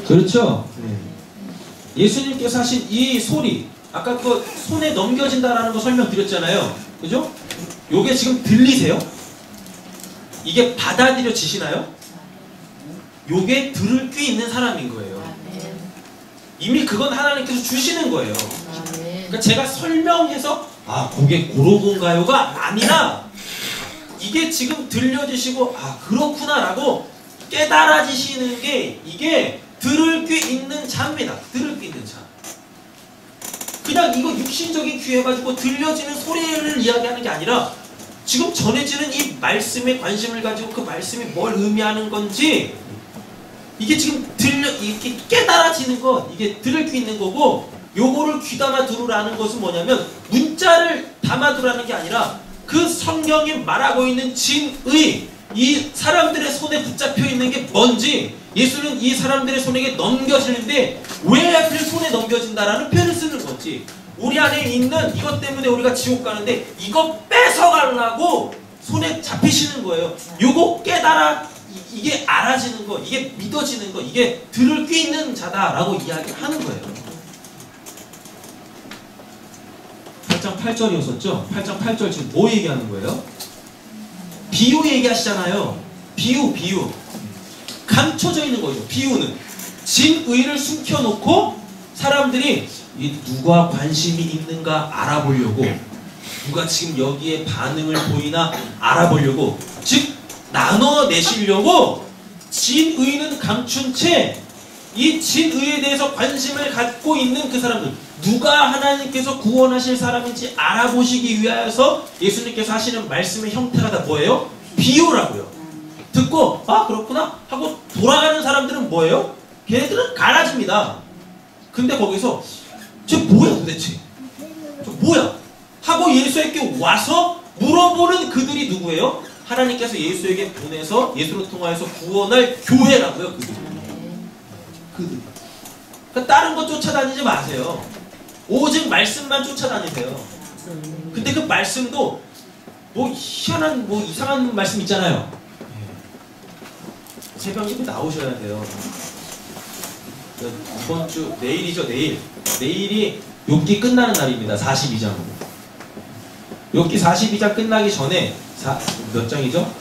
그렇죠. 예수님께서 하신 이 소리, 아까 그 손에 넘겨진다라는 거 설명드렸잖아요. 그죠? 요게 지금 들리세요? 이게 받아들여지시나요? 요게 들을 귀 있는 사람인 거예요. 이미 그건 하나님께서 주시는 거예요. 그러니까 제가 설명해서 그게 그러군가요가 아니라 이게 지금 들려지시고 그렇구나 라고 깨달아지시는 게 이게 들을 귀 있는 자입니다. 들을 귀 있는 자. 그냥 이거 육신적인 귀 해가지고 들려지는 소리를 이야기하는 게 아니라 지금 전해지는 이 말씀에 관심을 가지고 그 말씀이 뭘 의미하는 건지 이게 지금 이렇게 깨달아지는 것, 이게 들을 귀 있는 거고, 요거를 귀담아 들으라는 것은 뭐냐면 문자를 담아 두라는 게 아니라 그 성경이 말하고 있는 진의, 이 사람들의 손에 붙잡혀 있는 게 뭔지 예수는 이 사람들의 손에게 넘겨지는데 왜 하필 손에 넘겨진다라는 표현을 쓰는 거지. 우리 안에 있는 이것 때문에 우리가 지옥 가는데 이거 뺏어가려고 손에 잡히시는 거예요. 요거 이게 알아지는 거, 이게 믿어지는 거, 이게 들을 귀 있는 자다라고 이야기하는 거예요. 8장 8절이었었죠? 8장 8절 지금 뭐 얘기하는 거예요? 비유 얘기하시잖아요. 비유. 감춰져 있는 거죠. 비유는 진의를 숨겨놓고 사람들이 누가 관심이 있는가 알아보려고, 누가 지금 여기에 반응을 보이나 알아보려고, 즉 나눠내시려고 진의는 감춘 채 이 진의에 대해서 관심을 갖고 있는 그 사람들, 누가 하나님께서 구원하실 사람인지 알아보시기 위하여서 예수님께서 하시는 말씀의 형태가 다 뭐예요? 비유라고요. 듣고 그렇구나 하고 돌아가는 사람들은 뭐예요? 걔네들은 갈라집니다. 근데 거기서 쟤 뭐야 도대체? 저 뭐야? 하고 예수에게 와서 물어보는 그들이 누구예요? 하나님께서 예수에게 보내서 예수로 통하여서 구원할 교회라고요. 그들. 그러니까 다른 거 쫓아다니지 마세요. 오직 말씀만 쫓아다니세요. 근데 그 말씀도 뭐 희한한 뭐 이상한 말씀 있잖아요. 새벽 예배 나오셔야 돼요. 이번 주 내일이죠. 내일이 욥기 끝나는 날입니다. 42장. 욥기 42장 끝나기 전에 몇 장이죠?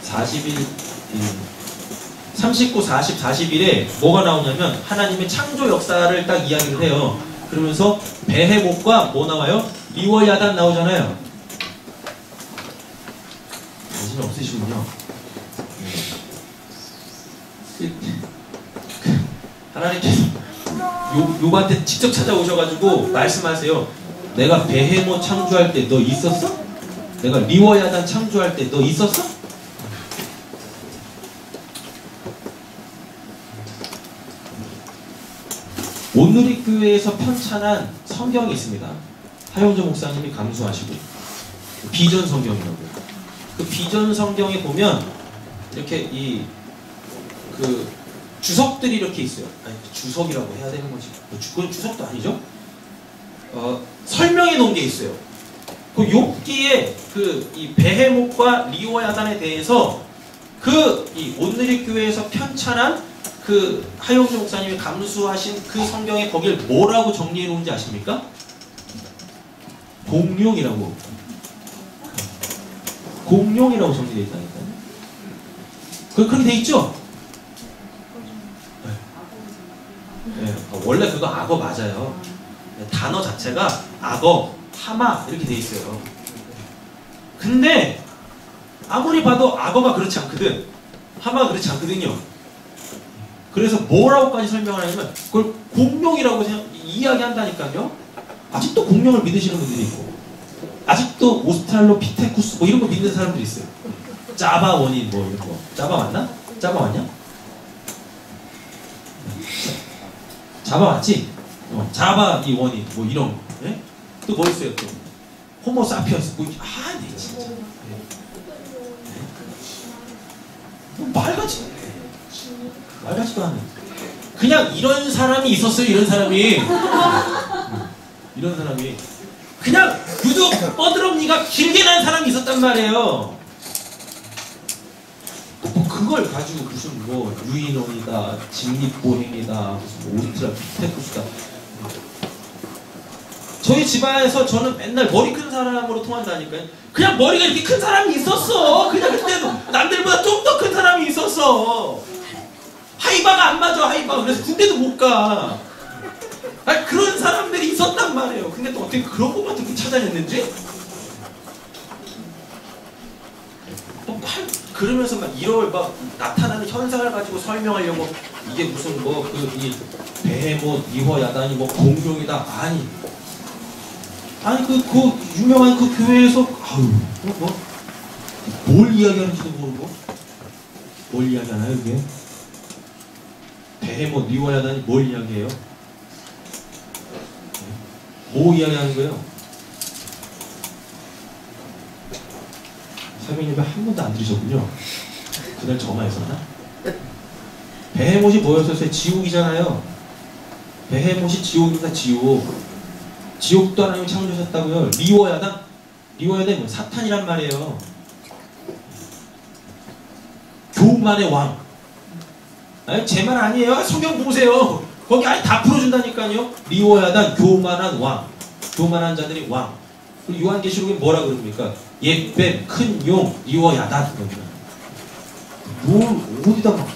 39, 40, 41에 뭐가 나오냐면 하나님의 창조 역사를 딱 이야기를 해요. 그러면서 베헤목과 뭐 나와요? 리워야단 나오잖아요. 관심 없으시군요. 하나님께서 욥한테 직접 찾아오셔가지고 말씀하세요. 내가 베헤모 창조할 때 너 있었어? 내가 리워야단 창조할 때 너 있었어? 온누리교회에서 편찬한 성경이 있습니다. 하용조 목사님이 감수하시고 비전 성경이라고. 그 비전 성경에 보면 이렇게 그 주석들이 이렇게 있어요. 아니 주석이라고 해야 되는 거지. 그건 주석도 아니죠. 설명해 놓은 게 있어요. 그 욥기에 이 베헤목과 리워야단에 대해서 이 온누리교회에서 편찬한 그 하용주 목사님이 감수하신 그 성경에 거길 뭐라고 정리해 놓은지 아십니까? 공룡이라고 정리되어 있다니까요. 그렇게 돼 있죠? 예, 원래 그거 악어 맞아요. 단어 자체가 악어, 하마 이렇게 돼 있어요. 근데 아무리 봐도 악어가 그렇지 않거든. 하마가 그렇지 않거든요. 그래서 뭐라고까지 설명을 하냐면 그걸 공룡이라고 이야기한다니까요. 아직도 공룡을 믿으시는 분들이 있고 아직도 오스트랄로피테쿠스 뭐 이런 거 믿는 사람들이 있어요. 짜바 원인 뭐 이런 거. 짜바 맞나? 짜바 맞냐? 자바 맞지? 자바 이 원인 뭐 이런 거. 예? 또 뭐 있어요 또? 호모사피언스 뭐 네 진짜. 말같지도 않네. 그냥 이런 사람이 있었어요. 이런 사람이 그냥 유독 뻐드렁니가 길게 난 사람이 있었단 말이에요. 뭐 그걸 가지고 무슨 뭐 유인원이다, 직립보행이다, 무슨 오스트랄로피테쿠스다. 저희 집안에서 저는 맨날 머리 큰 사람으로 통한다니까요. 그냥 머리가 이렇게 큰 사람이 있었어. 그냥 그때도 남들보다 좀 더 큰 사람이 있었어. 하이바가 안 맞아, 하이바. 그래서 군대도 못 가. 아니, 그런 사람들이 있었단 말이에요. 근데 또 어떻게 그런 것만 어떻게 찾아냈는지? 그러면서 막 이걸 막 나타나는 현상을 가지고 설명하려고 이게 무슨 뭐 이 베헤못, 이화 야단이 뭐 공룡이다. 아니 그 유명한 그 교회에서 뭘 이야기하는지도 모르고 뭘 이야기하나요 이게? 베헤못, 이화 야단이 뭘 이야기해요? 뭐 이야기하는 거예요? 사모님이 한 번도 안 들으셨군요. 그날 전화했었나? 베헤못이 뭐였었어요? 지옥이잖아요. 베헤못이 지옥입니다. 지옥도 하나님이 창조하셨다고요. 리워야단? 리워야단이 뭐 사탄이란 말이에요. 교만의 왕. 아니, 제 말 아니에요. 성경 보세요. 거기 아예 다 풀어준다니까요. 리워야단, 교만한 왕. 교만한 자들이 왕. 그리고 요한계시록에 뭐라 그럽니까? 옛뱀, 큰 용, 리워야단. 뭘 어디다 막.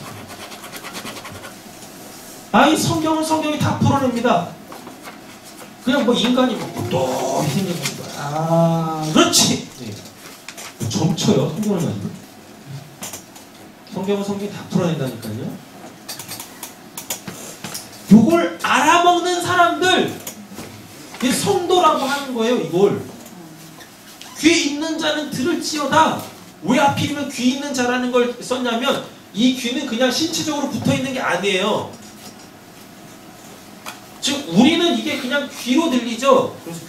아이 성경이 다 풀어냅니다. 그냥 뭐 인간이 뭐 또 생긴 거야. 그렇지. 네. 점쳐요. 성경을 가지고. 성경이 다 풀어낸다니까요. 요걸 알아먹는 사람들, 이게 성도라고 하는 거예요. 이걸 귀 있는 자는 들을지어다. 왜 하필이면 귀 있는 자라는 걸 썼냐면 이 귀는 그냥 신체적으로 붙어있는 게 아니에요. 즉 우리는 이게 그냥 귀로 들리죠. 그래서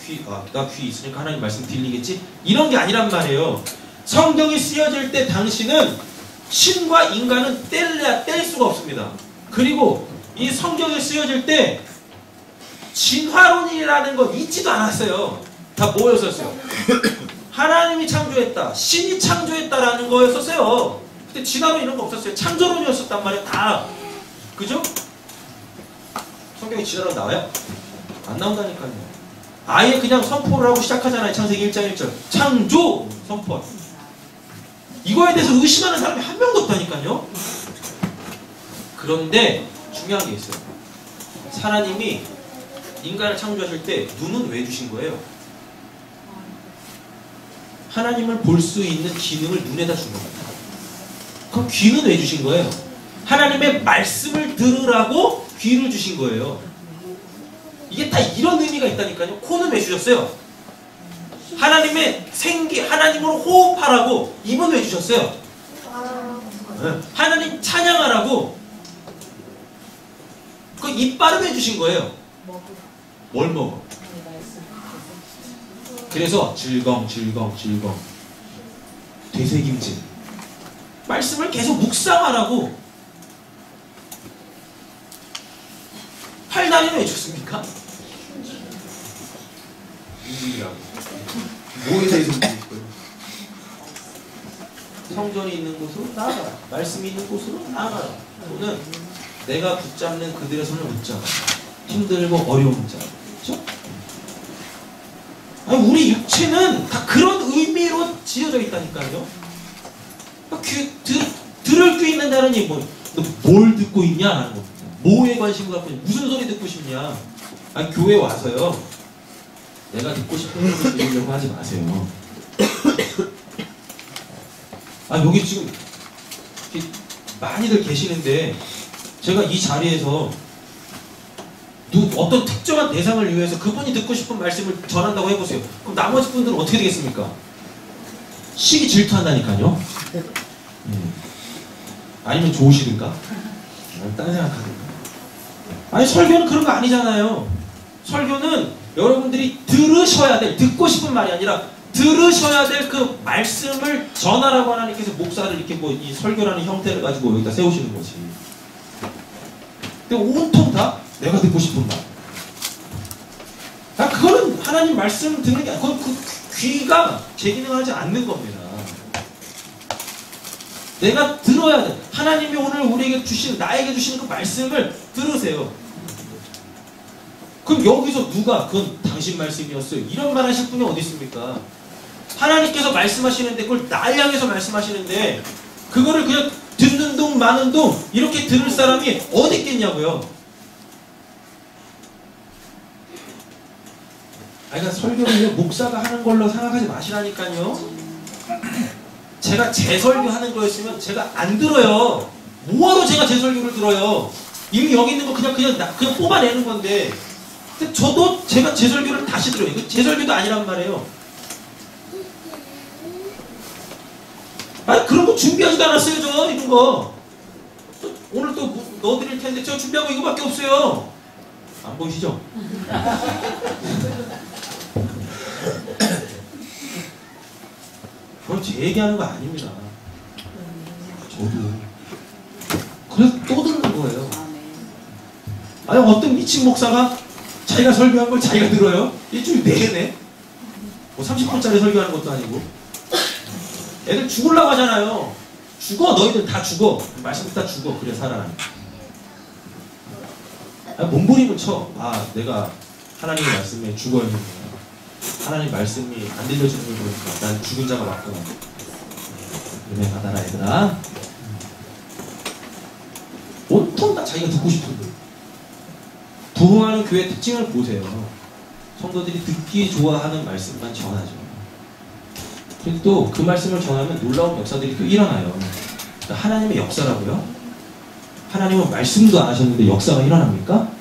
나 귀 있으니까 하나님 말씀 들리겠지? 이런 게 아니란 말이에요. 성경이 쓰여질 때 당신은 신과 인간은 뗄 수가 없습니다. 그리고 이 성경이 쓰여질 때 진화론이라는 건 있지도 않았어요. 다 뭐였었어요? 하나님이 창조했다, 신이 창조했다라는 거였었어요. 근데 진화론 이런 거 없었어요. 창조론이었었단 말이에요. 다. 그죠? 성경에 진화론 나와요? 안 나온다니까요. 아예 그냥 선포를 하고 시작하잖아요. 창세기 1장 1절. 창조! 선포. 이거에 대해서 의심하는 사람이 한 명도 없다니까요. 그런데 중요한 게 있어요. 하나님이 인간을 창조하실 때 눈은 왜 주신 거예요? 하나님을 볼 수 있는 기능을 눈에다 준 겁니다. 그럼 귀는 왜 주신 거예요? 하나님의 말씀을 들으라고 귀를 주신 거예요. 이게 다 이런 의미가 있다니까요. 코는 왜 주셨어요? 하나님의 생기, 하나님으로 호흡하라고. 입은 왜 주셨어요? 하나님 찬양하라고. 그 이빨은 왜 주신 거예요? 뭘 먹어? 그래서 즐거움 되새김질 말씀을 계속 묵상하라고. 팔다리는 왜 줬습니까? 인질이라고. 뭐에 대해서 묻을 거예요? 성전이 있는 곳으로 나아가라. 말씀이 있는 곳으로 나아가라. 또는 내가 붙잡는 그들의 손을 붙잡아. 힘들고 어려운 자. 그렇죠? 아니, 우리 육체는 다 그런 의미로 지어져 있다니까요. 들을 귀 있는 자는 뭐, 너 뭘 듣고 있냐? 라는 겁니다. 뭐에 관심 갖고 있냐? 무슨 소리 듣고 싶냐? 아, 교회 와서요. 내가 듣고 싶은 소리 들으려고 하지 마세요. 아, 여기 지금 많이들 계시는데 제가 이 자리에서 어떤 특정한 대상을 위해서 그분이 듣고 싶은 말씀을 전한다고 해보세요. 그럼 나머지 분들은 어떻게 되겠습니까? 시기 질투한다니까요. 아니면 좋으시든가? 딴 생각하든가. 아니, 설교는 그런 거 아니잖아요. 설교는 여러분들이 들으셔야 될, 듣고 싶은 말이 아니라 들으셔야 될 그 말씀을 전하라고 하나님께서 목사를 이렇게 뭐 이 설교라는 형태를 가지고 여기다 세우시는 거지. 근데 온통 다 내가 듣고 싶은 말. 그거는 하나님 말씀 듣는 게 아니고 그 귀가 재기능하지 않는 겁니다. 내가 들어야 돼. 하나님이 오늘 우리에게 주시는, 나에게 주시는 그 말씀을 들으세요. 그럼 여기서 누가 그건 당신 말씀이었어요, 이런 말 하실 분이 어디 있습니까? 하나님께서 말씀하시는데 그걸 날 향해서 말씀하시는데 그거를 그냥 듣는 둥 마는 둥 이렇게 들을 사람이 어디 있겠냐고요. 그러니까 설교를 목사가 하는 걸로 생각하지 마시라니까요. 제가 제 설교하는 거였으면 제가 안 들어요. 뭐하러 제가 제 설교를 들어요. 이미 여기 있는 거 그냥 뽑아내는 건데. 근데 저도 제가 제 설교를 다시 들어요. 이거 제 설교도 아니란 말이에요. 아니, 그런 거 준비하지도 않았어요, 저 이런 거. 오늘 또 넣어드릴 텐데 제가 준비한 거 이거밖에 없어요. 안 보이시죠? 그건 제 얘기하는 거 아닙니다. 저도. 그래서 또 듣는 거예요. 아니, 어떤 미친 목사가 자기가 설교한 걸 자기가 들어요? 일주일 내내. 뭐 30분짜리 설교하는 것도 아니고. 애들 죽으려고 하잖아요. 죽어, 너희들 다 죽어. 말씀 듣다 죽어. 그래 살아라. 몸부림을 쳐. 아, 내가 하나님의 말씀에 죽어있는구나. 하나님 말씀이 안 들려주는 걸 보니까 난 죽은 자가 맞구나. 은혜 받아라 얘들아. 온통 다 자기가 듣고 싶은 거. 부흥하는 교회 특징을 보세요. 성도들이 듣기 좋아하는 말씀만 전하죠. 그리고 또 그 말씀을 전하면 놀라운 역사들이 또 일어나요. 그러니까 하나님의 역사라고요? 하나님은 말씀도 안 하셨는데 역사가 일어납니까?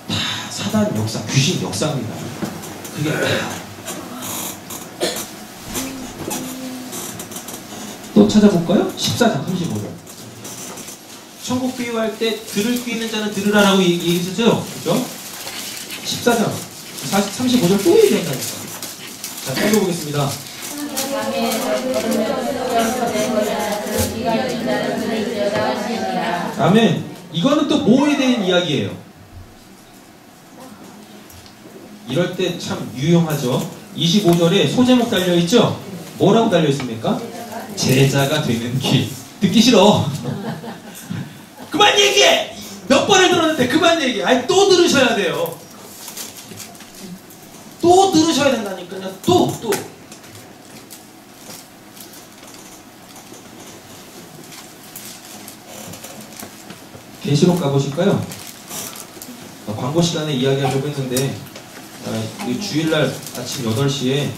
다 사단 역사, 귀신 역사입니다. 그게 다. 또 찾아볼까요? 14장 35절. 천국 비유할 때 들을 귀 있는 자는 들으라라고 얘기했었죠? 그죠? 14장 35절 또 얘기한다니까. 자, 읽어보겠습니다. 아멘. 이거는 또 뭐에 대한 이야기예요? 이럴 때 참 유용하죠. 25절에 소제목 달려있죠? 뭐라고 달려있습니까? 제자가 되는 길. 듣기 싫어. 그만 얘기해! 몇 번을 들었는데 그만 얘기해. 아니, 또 들으셔야 돼요. 또 들으셔야 된다니까요. 또. 계시록 가보실까요? 광고 시간에 이야기하려고 했는데 주일날 아침 8시에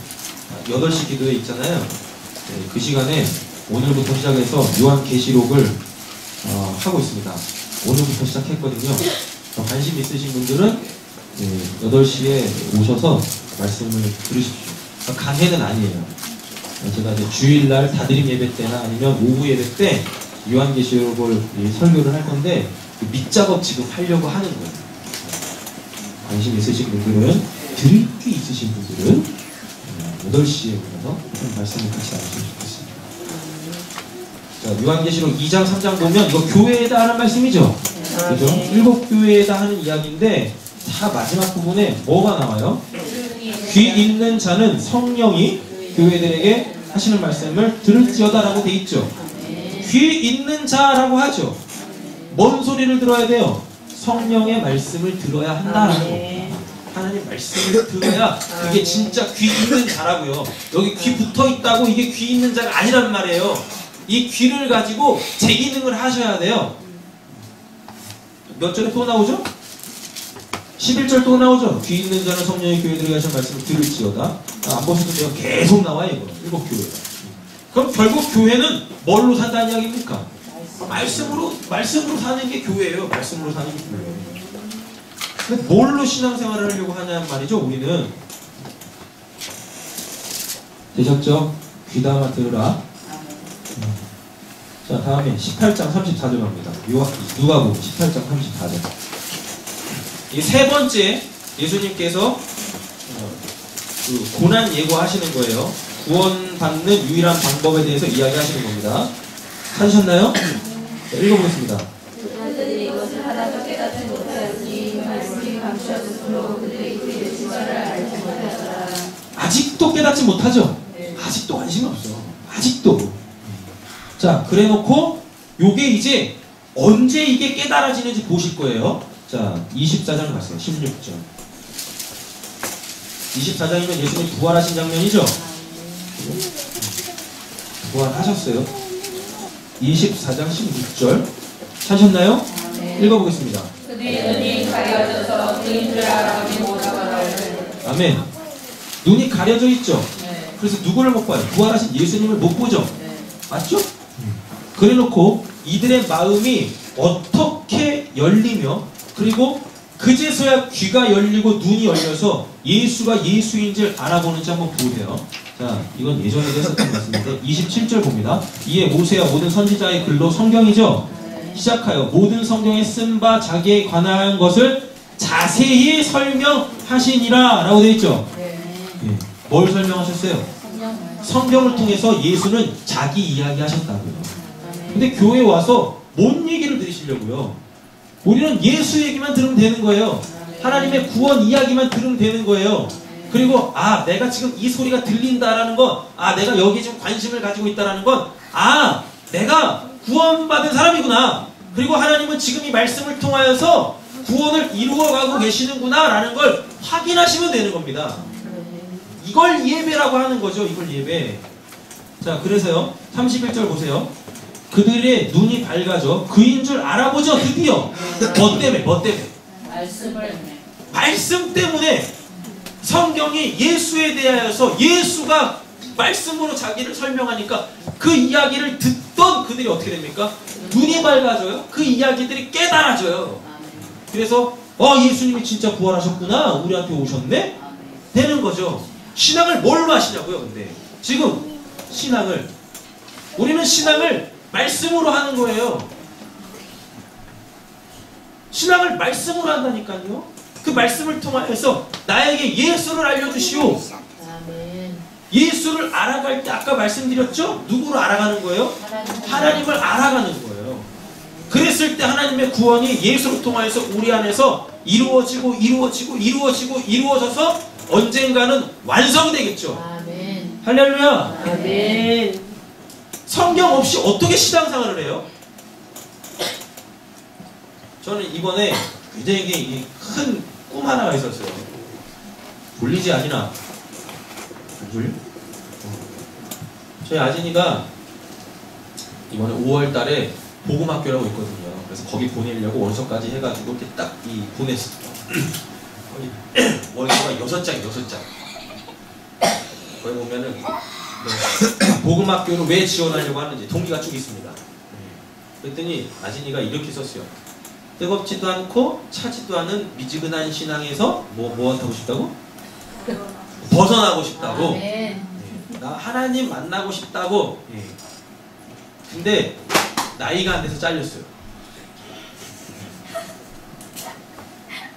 8시 기도회 있잖아요. 네, 그 시간에 오늘부터 시작해서 요한계시록을 하고 있습니다. 오늘부터 시작했거든요. 관심 있으신 분들은 8시에 오셔서 말씀을 들으십시오. 강해는 아니에요. 제가 이제 주일날 다드림 예배 때나 아니면 오후 예배 때 요한계시록을 설교를 할 건데 밑작업 지금 하려고 하는 거예요. 관심 있으신 분들은, 들을 귀 있으신 분들은 8시에 오셔서 말씀을 같이 나누시면 좋겠습니다. 자, 요한계시록 2장 3장 보면 이거 교회에다 하는 말씀이죠. 그죠? 7교회에다 하는 이야기인데 다 마지막 부분에 뭐가 나와요? 귀 있는 자는 성령이 교회들에게 하시는 말씀을 들을지어다라고 돼 있죠. 귀 있는 자라고 하죠. 뭔 소리를 들어야 돼요? 성령의 말씀을 들어야 한다라는 겁니다. 하나님 말씀을 들어야 그게 진짜 귀 있는 자라고요. 여기 귀 붙어 있다고 이게 귀 있는 자가 아니란 말이에요. 이 귀를 가지고 제 기능을 하셔야 돼요. 몇 절에 또 나오죠? 11절 또 나오죠? 귀 있는 자는 성령의 교회 들어가신 말씀을 들을지어다. 안 보셔도 돼요. 계속 나와요, 이거. 일곱 교회가. 그럼 결국 교회는 뭘로 산다는 이야기입니까? 말씀으로 사는 게 교회예요. 말씀으로 사는 게 교회예요. 근데 뭘로 신앙생활을 하려고 하냐는 말이죠, 우리는. 되셨죠? 귀담아 들으라. 자, 다음에 18장 34절 갑니다. 누가복음 18장 34절. 이 세 번째 예수님께서 그 고난 예고하시는 거예요. 구원받는 유일한 방법에 대해서 이야기하시는 겁니다. 찾으셨나요? 자, 읽어보겠습니다. 그들이 이것을 하다가 깨닫지 못하였으니 말씀이 감추어졌으므로 그들의 귀를 주말을 알지 못하였다. 아직도 깨닫지 못하죠? 아직도 관심이 없어. 아직도. 자, 그래 놓고 요게 이제 언제 이게 깨달아지는지 보실 거예요. 자, 24장 갔어요. 16절. 24장이면 예수님 부활하신 장면이죠? 부활하셨어요. 24장 16절. 찾으셨나요? 읽어보겠습니다. 그들의 눈이 가려져서 그인 줄 알아보니 못하거늘. 아멘. 눈이 가려져 있죠? 네. 그래서 누구를 못 봐요? 부활하신 예수님을 못 보죠? 네. 맞죠? 그래 놓고 이들의 마음이 어떻게 열리며 그리고 그제서야 귀가 열리고 눈이 열려서 예수가 예수인 줄 알아보는지 한번 보세요. 자, 이건 예전에도 했었던 말씀인데 27절 봅니다. 이에 모세와 모든 선지자의 글로 성경이죠. 시작하여 모든 성경에 쓴 바 자기에 관한 것을 자세히 설명하시니라 라고 되어 있죠. 네. 예. 뭘 설명하셨어요? 성경을 통해서 예수는 자기 이야기 하셨다고요. 근데 교회에 와서 뭔 얘기를 들으시려고요? 우리는 예수 얘기만 들으면 되는 거예요. 하나님의 구원 이야기만 들으면 되는 거예요. 그리고 내가 지금 이 소리가 들린다라는 건 내가 여기에 좀 관심을 가지고 있다라는 건 내가 구원받은 사람이구나. 그리고 하나님은 지금 이 말씀을 통하여서 구원을 이루어가고 계시는구나 라는 걸 확인하시면 되는 겁니다. 이걸 예배라고 하는 거죠. 이걸 예배. 자, 그래서요 31절 보세요. 그들의 눈이 밝아져 그인 줄 알아보죠. 드디어. 뭐 때문에? 말씀 때문에 성경이 예수에 대하여서 예수가 말씀으로 자기를 설명하니까 그 이야기를 듣던 그들이 어떻게 됩니까? 눈이 밝아져요. 그 이야기들이 깨달아져요. 그래서 예수님이 진짜 부활하셨구나. 우리한테 오셨네? 되는 거죠. 신앙을 뭘로 하시냐고요. 근데 지금 우리는 신앙을 말씀으로 하는 거예요. 신앙을 말씀으로 한다니까요. 그 말씀을 통해서 나에게 예수를 알려주시오. 예수를 알아갈 때 아까 말씀드렸죠? 누구를 알아가는 거예요? 하나님을 알아가는 거예요. 그랬을 때 하나님의 구원이 예수를 통해서 우리 안에서 이루어져서 언젠가는 완성되겠죠. 아멘. 할렐루야. 아멘. 성경 없이 어떻게 신앙생활을 해요? 저는 이번에 굉장히 큰 꿈 하나가 있었어요. 졸리지 아니나? 안 졸려? 저희 아진이가 이번에 5월 달에 복음학교라고 있거든요. 그래서 거기 보내려고 원서까지 해가지고 이렇게 딱 보냈어요. 원서가 6장. 거기 보면은 복음학교를 왜 지원하려고 하는지 동기가 쭉 있습니다. 그랬더니 아진이가 이렇게 썼어요. 뜨겁지도 않고 차지도 않은 미지근한 신앙에서 뭐 하고 싶다고? 벗어나고 싶다고. 네. 나 하나님 만나고 싶다고. 네. 근데 나이가 안 돼서 잘렸어요.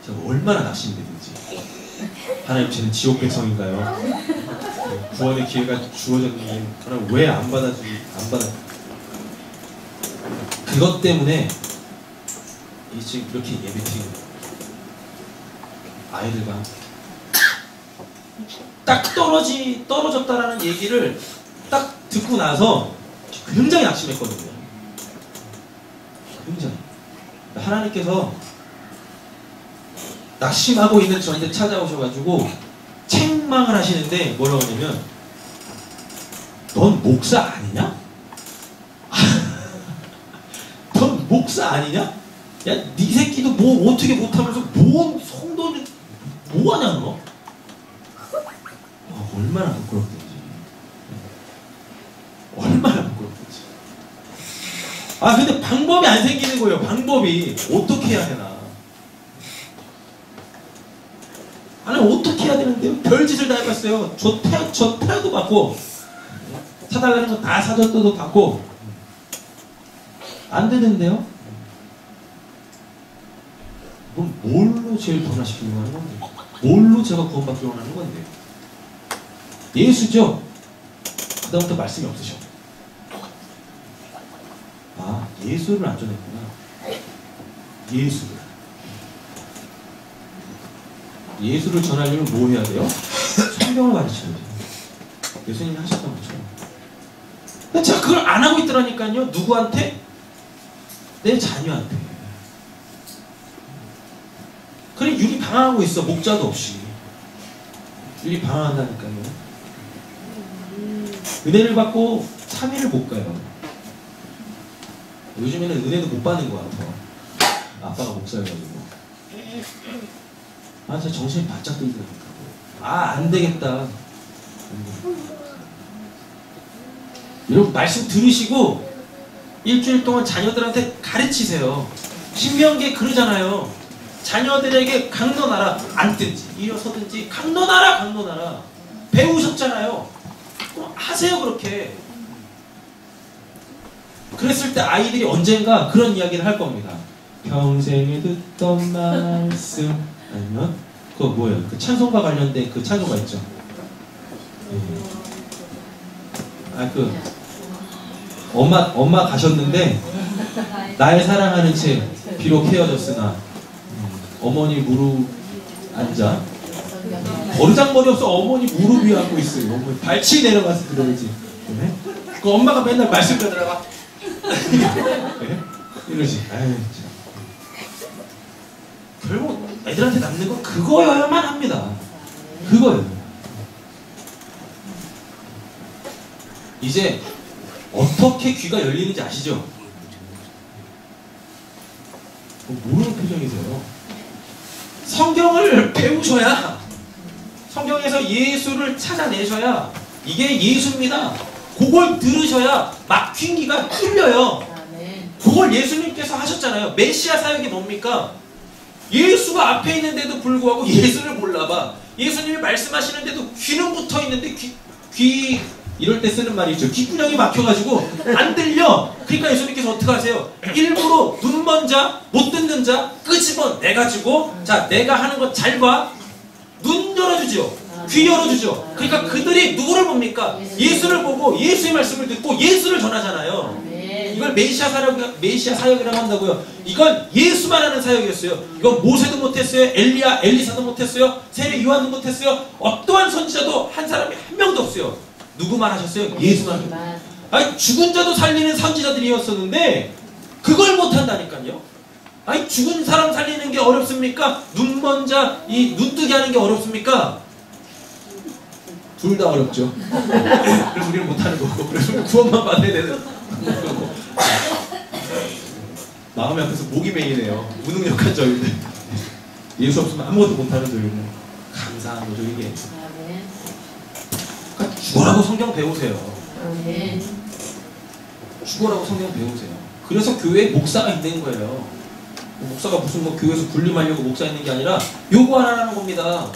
제가 얼마나 낙심되든지. 하나님 쟤는 지옥 백성인가요? 구원의 기회가 주어졌는데 하나님 왜 안 받아? 그것 때문에 지금 이렇게 예배드리는 거예요. 아이들과 함께. 딱 떨어졌다라는 얘기를 딱 듣고 나서 굉장히 낙심했거든요. 굉장히. 하나님께서 낙심하고 있는 저한테 찾아오셔가지고 책망을 하시는데 뭐라고 하냐면 넌 목사 아니냐? 목사 아니냐? 야, 네 새끼도 뭐 어떻게 못하면서 뭔 성도를 뭐하냐 너? 얼마나 부끄럽든지. 얼마나 부끄럽든지. 아 근데 방법이 안 생기는 거예요. 방법이 어떻게 해야 되나? 아니 어떻게 해야 되는데요? 별짓을 다 해봤어요. 저 태아도 받고 사달라는 거 다 사줬어도 받고 안 되는데요? 그럼 뭘로 제일 변화시키려고 하는 건데? 뭘로 제가 구원받기로 하는 건데? 예수죠? 그 다음부터 말씀이 없으셔. 아, 예수를 안 전했구나. 예수를 전하려면 뭐 해야 돼요? 성경을 가르쳐야 돼요. 예수님이 하셨던 것처럼. 근데 제가 그걸 안 하고 있더라니까요. 누구한테? 내 자녀한테. 그래 유리 방황하고 있어. 목자도 없이. 유리 방황한다니까요. 은혜를 받고 3일을 못 가요. 요즘에는 은혜도 못 받는 것 같아. 아빠가 목사여가지고. 아, 진짜 정신이 바짝 들더라고요. 아, 안 되겠다. 여러분, 말씀 들으시고 일주일 동안 자녀들한테 가르치세요. 신명기에 그러잖아요. 자녀들에게 강론하라. 앉든지 일어서든지 강론하라. 배우셨잖아요. 그럼 하세요, 그렇게. 그랬을 때 아이들이 언젠가 그런 이야기를 할 겁니다. 평생에 듣던 말씀. 아니면 그거 뭐예요? 그 찬송과 관련된 그 찬송가 있죠. 엄마 가셨는데 나의 사랑하는 채 비록 헤어졌으나 어머니 무릎 앉아 버르장머리 없어. 어머니 무릎 위에 앉고 있어요. 어머니 발치 내려가서 들어야지. 네? 그 엄마가 맨날 말씀 들으라가 네? 이러지. 아유 참. 결국 애들한테 남는 건 그거여야만 합니다. 그거예요. 이제 어떻게 귀가 열리는지 아시죠? 모르는 표정이세요. 성경을 배우셔야, 성경에서 예수를 찾아내셔야 이게 예수입니다. 그걸 들으셔야 막힌 귀가 뚫려요. 그걸 예수님께서 하셨잖아요. 메시아 사역이 뭡니까? 예수가 앞에 있는데도 불구하고 예수를 몰라봐. 예수님이 말씀하시는데도 귀는 붙어 있는데 귀 이럴 때 쓰는 말이 있죠. 귓구녕이 막혀가지고 안 들려. 그러니까 예수님께서 어떻게 하세요? 일부러 눈 먼 자, 못 듣는 자 끄집어 내가지고 자 내가 하는 거 잘 봐. 눈 열어주죠. 귀 열어주죠. 그러니까 그들이 누구를 봅니까? 예수를 보고 예수의 말씀을 듣고 예수를 전하잖아요. 이걸 메시아 사역이라고 한다고요. 이건 예수만 하는 사역이었어요. 이건 모세도 못했어요. 엘리사도 못했어요. 세례 요한도 못했어요. 어떠한 선지자도 한 사람이 한 명도 없어요. 누구만 하셨어요? 예수만. 아니 죽은 자도 살리는 선지자들이었었는데 그걸 못한다니까요. 아니 죽은 사람 살리는 게 어렵습니까? 눈 먼 자 이 눈뜨게 하는 게 어렵습니까? 둘 다 어렵죠. 그래서 우리는 못하는 거고, 그래서 구원만 받아야 되는 거고. 마음이 앞에서 목이 메이네요. 무능력한 저희들. 예수 없으면 아무것도 못하는 저희는 감사한 거죠 이게. 그러니까 죽어라고 성경 배우세요. 죽어라고 성경 배우세요. 그래서 교회에 목사가 있는 거예요. 목사가 무슨 뭐 교회에서 군림하려고 목사 있는 게 아니라 요구 안 하는 겁니다.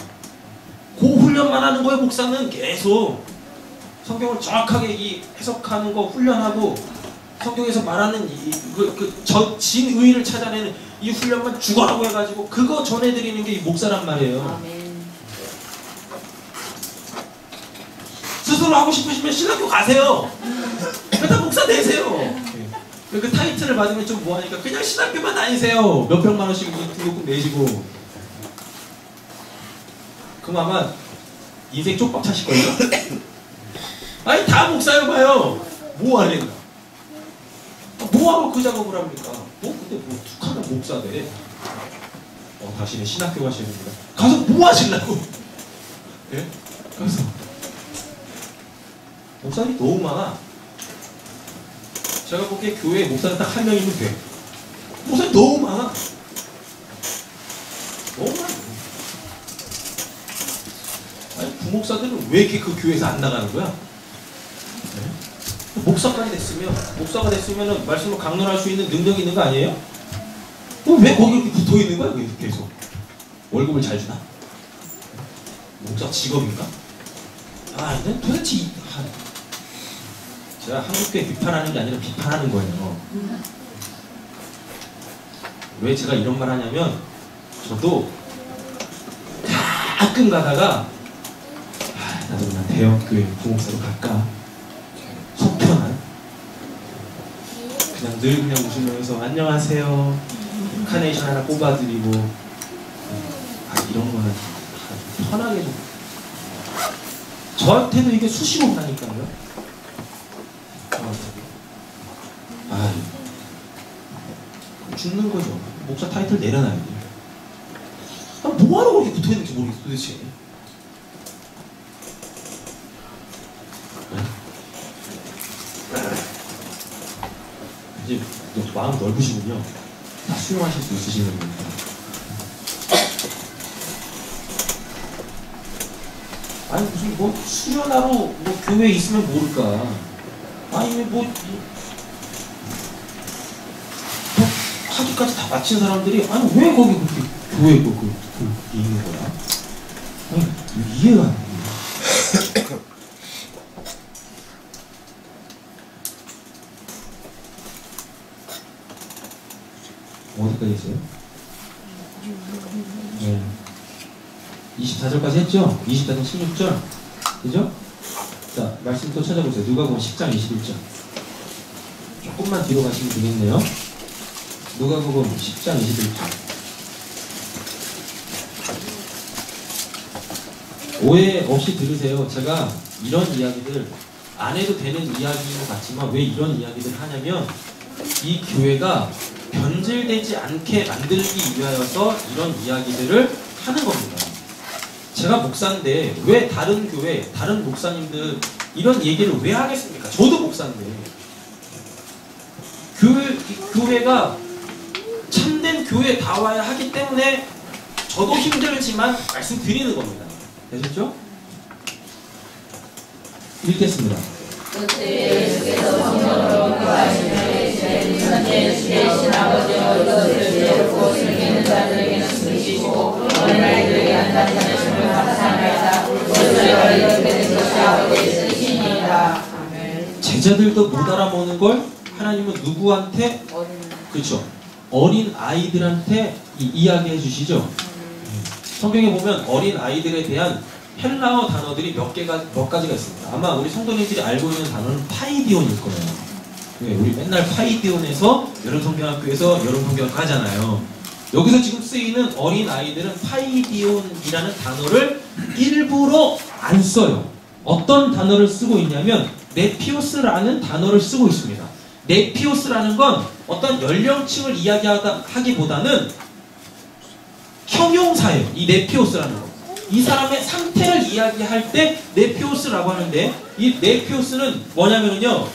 그 훈련만 하는 거예요. 목사는 계속 성경을 정확하게 이 해석하는 거 훈련하고 성경에서 말하는 저 진의를 찾아내는 이 훈련만 죽어라고 해가지고 그거 전해드리는 게 이 목사란 말이에요. 스스로 하고 싶으시면 신학교 가세요. 다 목사 되세요. 그 타이틀을 받으면 좀 뭐하니까 그냥 신학교만 다니세요. 몇 백만 원씩 등록금 내시고. 그럼 아마 인생 쪽박 차실걸요? 아니 다 목사여봐요. 뭐 하려나? 뭐하러 그 작업을 합니까? 근데 툭하면 목사 돼. 다시는 신학교 가셔야 됩니다. 가서 뭐 하시려고? 예? 가서 목사님이 너무 많아. 제가 보기에 교회에 목사는 딱 한 명이면 돼. 목사님 너무 많아. 너무 많아. 아니 부목사들은 왜 이렇게 그 교회에서 안 나가는 거야? 네? 목사가 됐으면 말씀을 강론할 수 있는 능력이 있는 거 아니에요? 왜 거기 이렇게 붙어 있는 거야? 계속 월급을 잘 주나? 목사 직업인가? 이건 도대체 제가 한국교회 비판하는 게 아니라 비판하는 거예요. 왜 제가 이런 말 하냐면 저도 가끔 가다가 나도 그냥 대형교회 부목사로 갈까? 속편한 그냥 늘 그냥 웃으면서 안녕하세요 카네이션 하나 뽑아드리고 이런 거는 편하게 좀 저한테도 이게 수시로 온다니까요. 죽는 거죠. 목사 타이틀 내려놔야 돼. 뭐하러 그렇게 붙어있는지 모르겠어 도대체. 이제 마음 넓으시군요. 다 수용하실 수 있으시는 겁니다. 아니 무슨 수련하러 교회에 있으면 모를까. 아니 학위까지 다 마친 사람들이 아니 왜 거기 그렇게 교회에 있는 거야? 아니 이해가 안 돼. 어디까지 했어요? 네. 24절까지 했죠? 24장 16절 그죠? 자 말씀 또 찾아보세요. 누가복음 10장 21절 조금만 뒤로 가시면 되겠네요. 누가복음 10장 21절 오해 없이 들으세요. 제가 이런 이야기들 안 해도 되는 이야기인 것 같지만 왜 이런 이야기를 하냐면 이 교회가 변질되지 않게 만들기 위하여서 이런 이야기들을 하는 겁니다. 제가 목사인데 왜 다른 교회, 다른 목사님들 이런 얘기를 왜 하겠습니까? 저도 목사인데 교회가 참된 교회다워야 하기 때문에 저도 힘들지만 말씀드리는 겁니다. 되셨죠? 읽겠습니다. 제자들도 못 알아보는 걸 하나님은 누구한테? 그렇죠. 어린 아이들한테 이야기해 주시죠. 성경에 보면 어린 아이들에 대한 헬라어 단어들이 몇 가지가 있습니다. 아마 우리 성도님들이 알고 있는 단어는 파이디온일 거예요. 네, 우리 맨날 파이디온에서 여름성경학교에서 여름성경학교 하잖아요. 여기서 지금 쓰이는 어린 아이들은 파이디온이라는 단어를 일부러 안 써요. 어떤 단어를 쓰고 있냐면 네피오스라는 단어를 쓰고 있습니다. 네피오스라는 건 어떤 연령층을 이야기하기보다는 형용사예요. 이 네피오스라는 거. 이 사람의 상태를 이야기할 때 네피오스라고 하는데 이 네피오스는 뭐냐면요.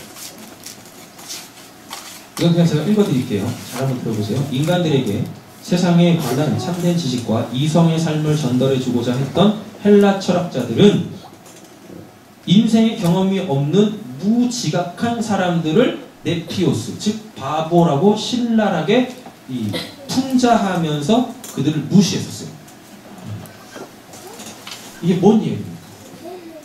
이건 그냥 제가 읽어드릴게요. 잘 한번 들어보세요. 인간들에게 세상에 관한 참된 지식과 이성의 삶을 전달해주고자 했던 헬라 철학자들은 인생의 경험이 없는 무지각한 사람들을 네피오스, 즉 바보라고 신랄하게 풍자하면서 그들을 무시했었어요. 이게 뭔 얘기입니까?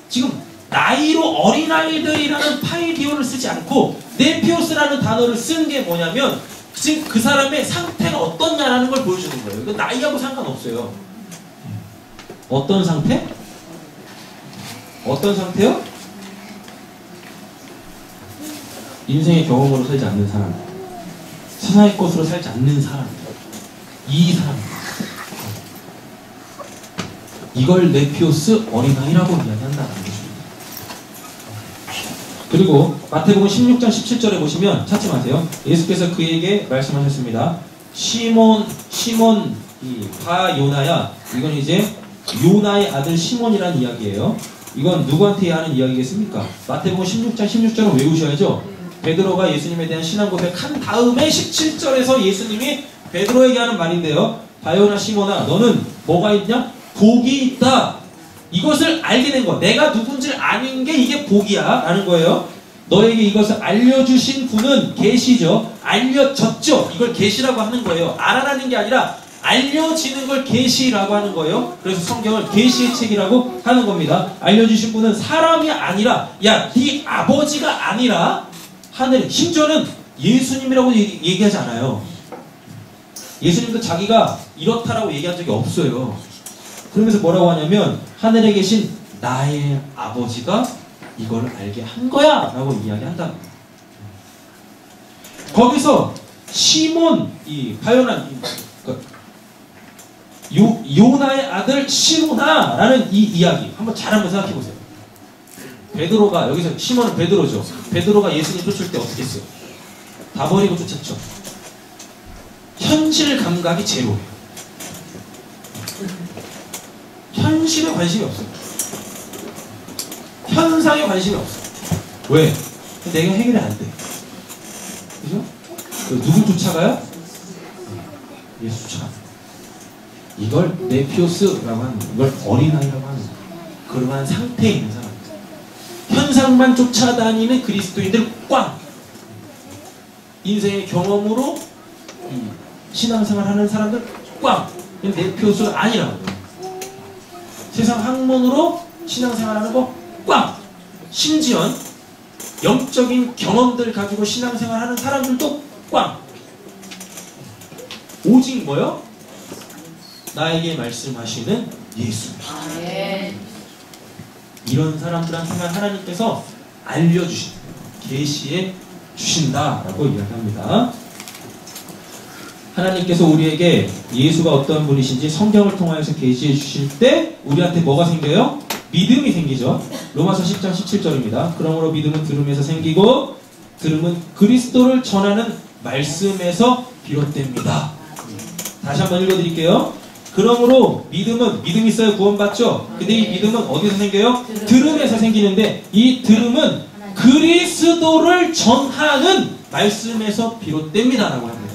지금 나이로 어린아이들이라는 파이디오를 쓰지 않고 네피오스라는 단어를 쓴 게 뭐냐면 지금 그 사람의 상태가 어떻냐라는 걸 보여주는 거예요. 이건 나이하고 상관없어요. 어떤 상태? 어떤 상태요? 인생의 경험으로 살지 않는 사람, 세상의 것으로 살지 않는 사람, 이 사람. 이걸 네피오스 어린아이라고 이야기한다는 것입니다. 그리고 마태복음 16장 17절에 보시면 찾지 마세요. 예수께서 그에게 말씀하셨습니다. 시몬 바요나야. 이건 이제 요나의 아들 시몬이라는 이야기예요. 이건 누구한테 하는 이야기겠습니까? 마태복음 16장 16절은 외우셔야죠. 베드로가 예수님에 대한 신앙 고백한 다음에 17절에서 예수님이 베드로에게 하는 말인데요. 바요나 시몬아, 너는 뭐가 있냐? 복이 있다. 이것을 알게 된 거. 내가 누군지를 아는 게 이게 복이야 라는 거예요. 너에게 이것을 알려주신 분은 계시죠. 알려졌죠. 이걸 계시라고 하는 거예요. 알아라는 게 아니라 알려지는 걸 계시라고 하는 거예요. 그래서 성경을 계시의 책이라고 하는 겁니다. 알려주신 분은 사람이 아니라, 야, 네 아버지가 아니라 하늘, 심지어는 예수님이라고 얘기하지 않아요. 예수님도 자기가 이렇다라고 얘기한 적이 없어요. 그러면서 뭐라고 하냐면 하늘에 계신 나의 아버지가 이걸 알게 한 거야 라고 이야기한다. 거기서 시몬, 이 바요나, 요나의 아들 시몬아라는 이 이야기 한번 생각해 보세요. 베드로가, 여기서 시몬은 베드로죠. 베드로가 예수님 쫓을 때 어떻게 했어요? 다 버리고 쫓았죠. 현실 감각이 제로예요. 현실에 관심이 없어요. 현상에 관심이 없어요. 왜? 내가 해결이 안 돼. 그죠? 누굴 쫓아가요? 예수 쫓아갑니다. 이걸 네피오스라고 하는 거예요. 이걸 어린아이라고 하는 거예요. 그러한 상태에 있는 사람입니다. 현상만 쫓아다니는 그리스도인들 꽝! 인생의 경험으로 신앙생활 하는 사람들 꽝! 네피오스가 아니라고 해요. 세상 학문으로 신앙생활 하는 거 꽝! 심지어 영적인 경험들 가지고 신앙생활 하는 사람들도 꽝! 오직 뭐요? 나에게 말씀하시는 예수. 이런 사람들한테만 하나님께서 알려주신다. 계시해 주신다라고 이야기합니다. 하나님께서 우리에게 예수가 어떤 분이신지 성경을 통하여서 계시해 주실 때 우리한테 뭐가 생겨요? 믿음이 생기죠. 로마서 10장 17절입니다. 그러므로 믿음은 들음에서 생기고 들음은 그리스도를 전하는 말씀에서 비롯됩니다. 다시 한번 읽어드릴게요. 그러므로 믿음이 있어야 구원받죠. 근데 이 믿음은 어디서 생겨요? 들음에서 생기는데 이 들음은 그리스도를 전하는 말씀에서 비롯됩니다 라고 합니다.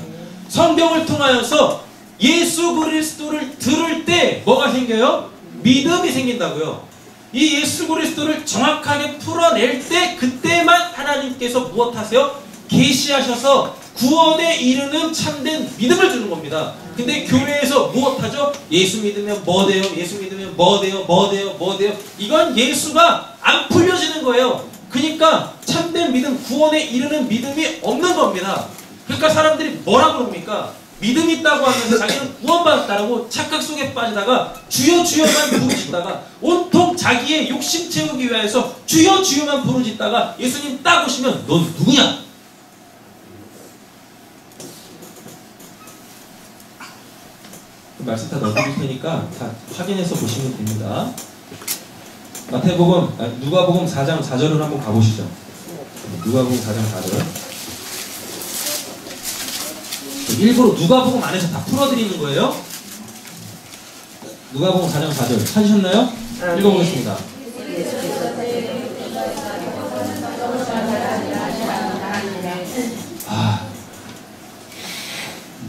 성경을 통하여서 예수 그리스도를 들을 때 뭐가 생겨요? 믿음이 생긴다고요. 이 예수 그리스도를 정확하게 풀어낼 때 그때만 하나님께서 무엇하세요? 계시하셔서 구원에 이르는 참된 믿음을 주는 겁니다. 근데 교회에서 무엇하죠? 예수 믿으면 뭐 돼요? 예수 믿으면 뭐 돼요? 뭐 돼요? 뭐 돼요? 이건 예수가 안 풀려지는 거예요. 그러니까 참된 믿음, 구원에 이르는 믿음이 없는 겁니다. 그러니까 사람들이 뭐라 그럽니까? 믿음 있다고 하면서 자기는 구원받았다라고 착각 속에 빠지다가 주여 주여만 부르짖다가 온통 자기의 욕심 채우기 위해서 주여 주여만 부르짖다가 예수님 딱 오시면 넌 누구냐? 말씀 다 넣어드릴 테니까 다 확인해서 보시면 됩니다. 누가복음 4장 4절을 한번 가보시죠. 누가복음 4장 4절. 일부러 누가복음 안에서 다 풀어드리는 거예요. 누가복음 4장 4절 찾으셨나요? 읽어보겠습니다.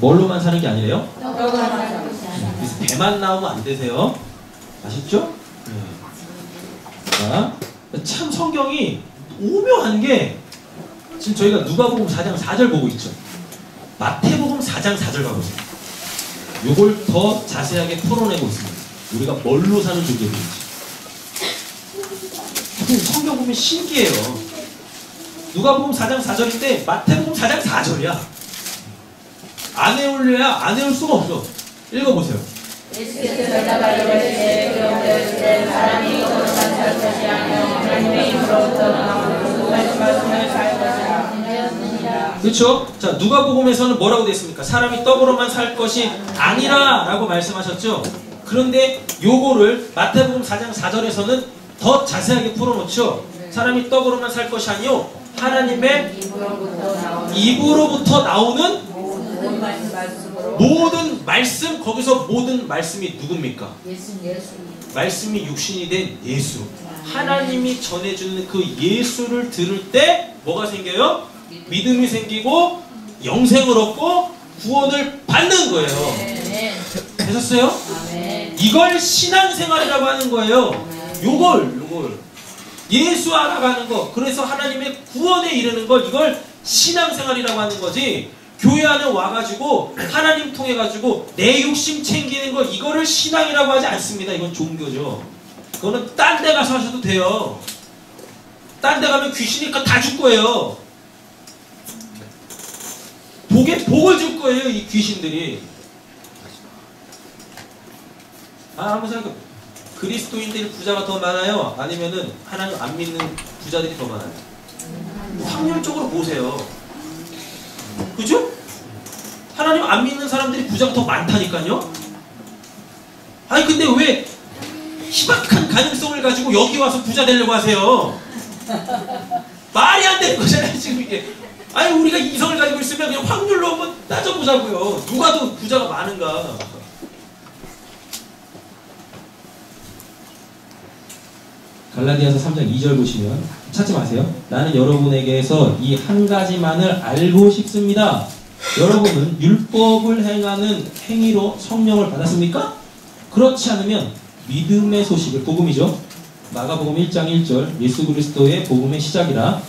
뭘로만 사는 게 아니래요? 그래서 배만 나오면 안 되세요. 아셨죠? 자, 참 성경이 오묘한 게 지금 저희가 누가복음 4장 4절 보고 있죠. 마태복음 4장 4절 가보세요. 요걸 더 자세하게 풀어내고 있습니다. 우리가 뭘로 사는 존재들인지. 성경 보면 신기해요. 누가복음 4장 4절인데 마태복음 4장 4절이야. 안 외울래야 안 외울 수가 없어. 읽어보세요. 예수께서 대답하여 이르시되 그런데 사람이 거룩한 살 것이 아니요 하나님의 입으로부터 나오는 모든 말씀을 살 것이라. 그렇죠? 자, 누가복음에서는 뭐라고 되어 있습니까? 사람이 떡으로만 살 것이 아니라 라고 말씀하셨죠. 그런데 요거를 마태복음 4장 4절에서는 더 자세하게 풀어놓죠. 사람이 떡으로만 살 것이 아니요 하나님의 입으로부터 나오는 모든 말씀. 거기서 모든 말씀이 누굽니까? 말씀이 육신이 된 예수. 하나님이 전해주는 그 예수를 들을 때 뭐가 생겨요? 믿음이 생기고 영생을 얻고 구원을 받는 거예요. 되셨어요? 이걸 신앙생활이라고 하는 거예요. 요걸 예수 알아가는 거, 그래서 하나님의 구원에 이르는 걸, 이걸 신앙생활이라고 하는 거지. 교회 안에 와가지고 하나님 통해 가지고 내 욕심 챙기는 거, 이거를 신앙이라고 하지 않습니다. 이건 종교죠. 그거는 딴 데 가서 하셔도 돼요. 딴 데 가면 귀신이니까 다 줄 거예요. 복을 줄 거예요, 이 귀신들이. 한번 생각해. 그리스도인들이 부자가 더 많아요? 아니면은 하나님 안 믿는 부자들이 더 많아요? 확률적으로 보세요. 그죠? 하나님 안 믿는 사람들이 부자가 더 많다니까요? 아니 근데 왜 희박한 가능성을 가지고 여기 와서 부자 되려고 하세요? 말이 안 되는 거잖아요, 지금 이게. 아니 우리가 이성을 가지고 있으면 그냥 확률로 한번 따져보자고요. 누가 더 부자가 많은가. 갈라디아서 3장 2절 보시면 찾지 마세요. 나는 여러분에게서 이 한 가지만을 알고 싶습니다. 여러분은 율법을 행하는 행위로 성령을 받았습니까? 그렇지 않으면 믿음의 소식을, 복음이죠. 마가복음 1장 1절 예수 그리스도의 복음의 시작이라.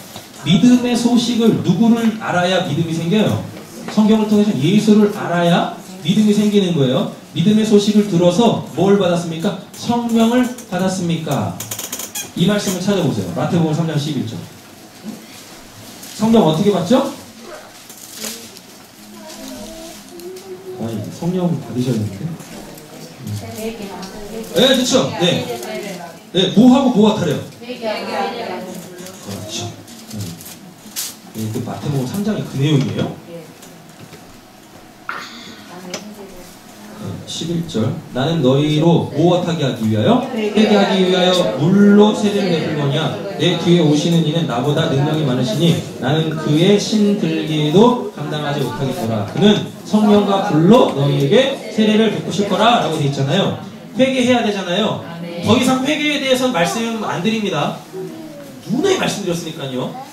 믿음의 소식을 누구를 알아야 믿음이 생겨요? 성경을 통해서 예수를 알아야 믿음이 생기는 거예요. 믿음의 소식을 들어서 뭘 받았습니까? 성령을 받았습니까? 이 말씀을 찾아보세요. 마태복음 3장 11절. 성령 어떻게 받죠? 아니, 성령 받으셨는데? 네, 그렇죠. 네. 네, 뭐하고 뭐가 다르요? 그렇죠. 그 마태복음 3장이 그 내용이에요? 11절. 나는 너희로 무엇하게 하기 위하여? 회개하기 위하여 물로 세례를 베풀거냐? 내 뒤에 오시는 이는 나보다 능력이 많으시니 나는 그의 신들기도 감당하지 못하겠더라. 그는 성령과 불로 너희에게 세례를 베푸실 거라 라고 되어 있잖아요. 회개해야 되잖아요. 더 이상 회개에 대해서는 말씀 안 드립니다. 누누이 말씀드렸으니까요.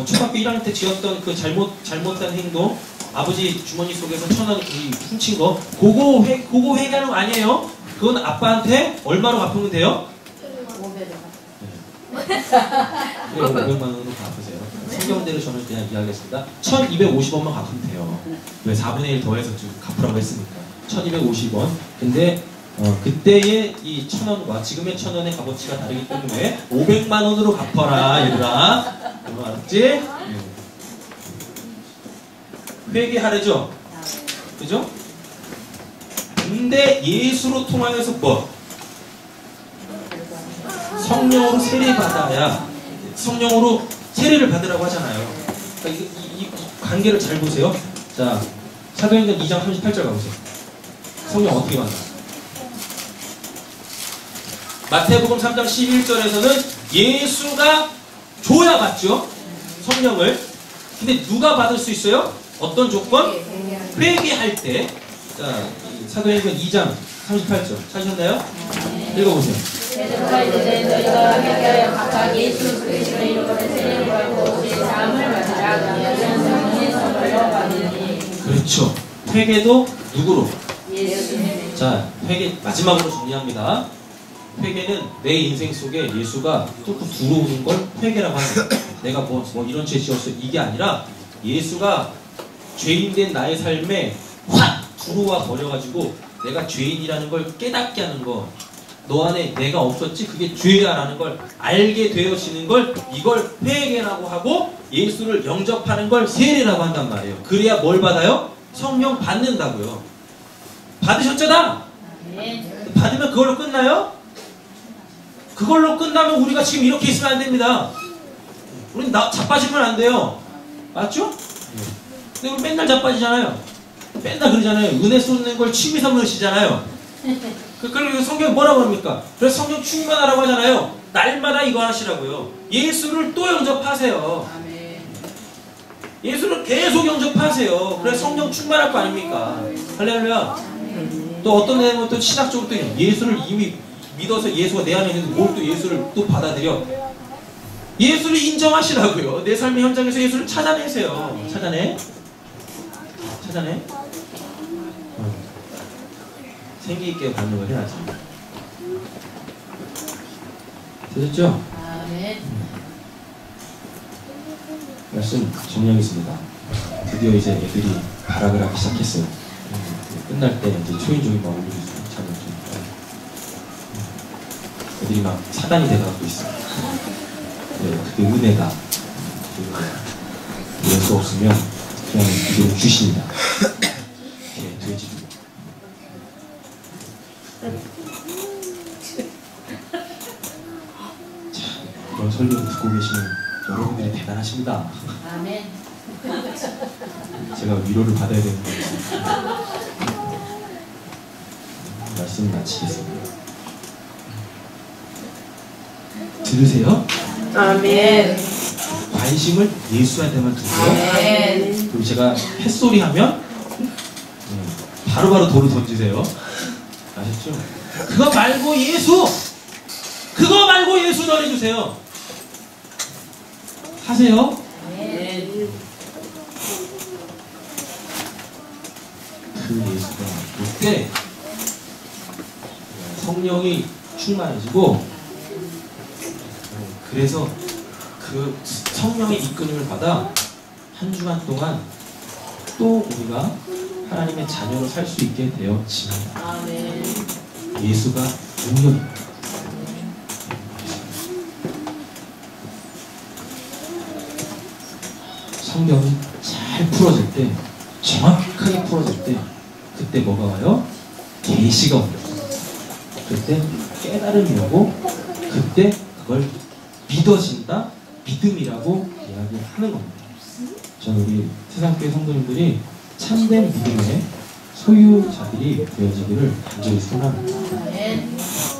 초등학교 1학년 때 지었던 그 잘못한 행동, 아버지 주머니 속에서 1,000원 훔친 거, 그거 회개하는 거 아니에요. 그건 아빠한테 얼마로 갚으면 돼요? 500만 원으로 갚으세요. 성경대로 저는 그냥 이야기했습니다. 1,250원만 갚으면 돼요. 왜 4분의 1 더해서 지금 갚으라고 했으니까. 1,250원. 근데 그때의 이 1,000원과 지금의 1,000원의 값어치가 다르기 때문에 500만 원으로 갚아라, 얘들아. 알았지? 회개하래죠? 그죠? 근데 예수로 통하여서 뭐? 성령으로 세례받아야, 성령으로 세례를 받으라고 하잖아요. 그러니까 이 관계를 잘 보세요. 자, 사도행전 2장 38절 가보세요. 성령 어떻게 받나? 마태복음 3장 11절에서는 예수가 줘야 받죠? 성령을. 근데 누가 받을 수 있어요? 어떤 조건? 회개할 때. 자, 사도행전 2장 38절 찾으셨나요? 읽어보세요. 너희가 회개하여 각각 예수 그리스도의 이름으로 세례를 받고 제 사함을 받으라. 그러면 성령의 선물로 받으니. 그렇죠. 회개도 누구로? 예수님. 자, 회개 마지막으로 정리합니다. 회개는 내 인생 속에 예수가 뚫고 들어오는 걸 회개라고 하는 거예요. 내가 뭐 이런 죄 지었어, 이게 아니라 예수가 죄인된 나의 삶에 확 들어와 버려가지고 내가 죄인이라는 걸 깨닫게 하는 거. 너 안에 내가 없었지? 그게 죄야라는 걸 알게 되어지는 걸, 이걸 회개라고 하고, 예수를 영접하는 걸 세례라고 한단 말이에요. 그래야 뭘 받아요? 성령 받는다고요. 받으셨잖아? 받으면 그걸로 끝나요? 그걸로 끝나면 우리가 지금 이렇게 있으면 안 됩니다. 우린 자빠지면 안 돼요. 맞죠? 근데 우리 맨날 자빠지잖아요. 맨날 그러잖아요. 은혜 쏟는 걸 취미 삼으시잖아요. 그리고 성경이 뭐라고 합니까? 그래서 성령 충만하라고 하잖아요. 날마다 이거 하시라고요. 예수를 또 영접하세요. 예수를 계속 영접하세요. 그래서 성령 충만할 거 아닙니까? 할렐루야. 또 어떤 내용은 또 신학적으로 또 예수를 이미 믿어서 예수가 내 안에 있는데 뭘 또 예수를 또 받아들여? 예수를 인정하시라고요. 내 삶의 현장에서 예수를 찾아내세요. 찾아내. 생기 있게 반응을 해야지. 되셨죠? 아멘. 말씀 정리하겠습니다. 드디어 이제 애들이 발악을 하기 시작했어요. 끝날 때 이제 초인종이 막 울리고 있어요. 애들이 막 사단이 돼가고 있어요. 네, 그게 은혜다. 이럴 수 없으면 그냥 이들은 귀신이다. 개, 돼지. 자, 이런 설교를 듣고 계시는 여러분들이 대단하십니다. 아멘. 제가 위로를 받아야 되는 거예요. 말씀 마치겠습니다. 들으세요? 아멘. 관심을 예수한테만 두세요. 아멘. 그리고 제가 햇소리 하면 바로바로 돌을 던지세요. 아셨죠? 그거 말고 예수! 그거 말고 예수 전해주세요. 하세요. 아멘. 그 예수가 이때 성령이 충만해지고, 그래서 그 성령의 이끌림을 받아 한 주간 동안 또 우리가 하나님의 자녀로 살 수 있게 되어집니다. 아멘. 예수가 능력입니다. 성경이 잘 풀어질 때, 정확하게 풀어질 때, 그때 뭐가 와요? 계시가 옵니다. 그때 깨달음이 오고, 그때 그걸 믿어진다, 믿음이라고 이야기하는 겁니다. 저는 우리 세상교회 성도님들이 참된 믿음의 소유자들이 되어지기를 간절히 소원합니다. 아멘.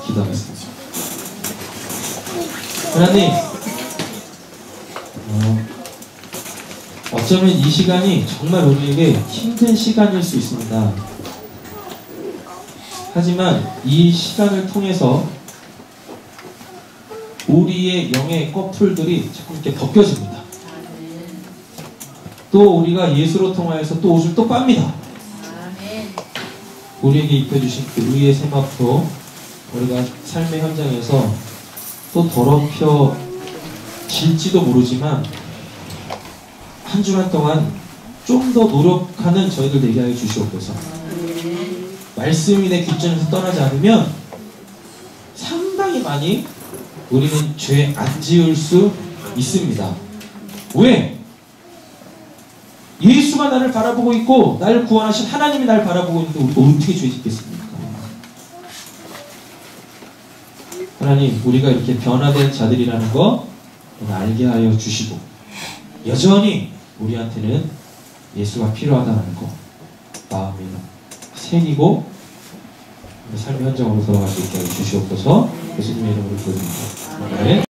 기도하겠습니다. 하나님, 어쩌면 이 시간이 정말 우리에게 힘든 시간일 수 있습니다. 하지만 이 시간을 통해서 우리의 영의 꺼풀들이 자꾸 이렇게 벗겨집니다. 또 우리가 예수로 통하여서 또 옷을 또 빱니다. 아멘. 우리에게 입혀주신 그 의의 세마포, 우리가 삶의 현장에서 또 더럽혀질지도 모르지만 한 주간 동안 좀 더 노력하는 저희들 되게 하여 주시옵소서. 말씀이 내 귓전에서 떠나지 않으면 상당히 많이 우리는 죄 안 지을 수 있습니다. 왜? 예수가 나를 바라보고 있고 나를 구원하신 하나님이 나를 바라보고 있는데 우리가 어떻게 죄 짓겠습니까? 하나님, 우리가 이렇게 변화된 자들이라는 거 알게 하여 주시고, 여전히 우리한테는 예수가 필요하다는 거 마음에 새기고 삶의 현장으로 돌아갈 수 있게 하여 주시옵소서. 예수님의 이름으로 기도드립니다. 아멘.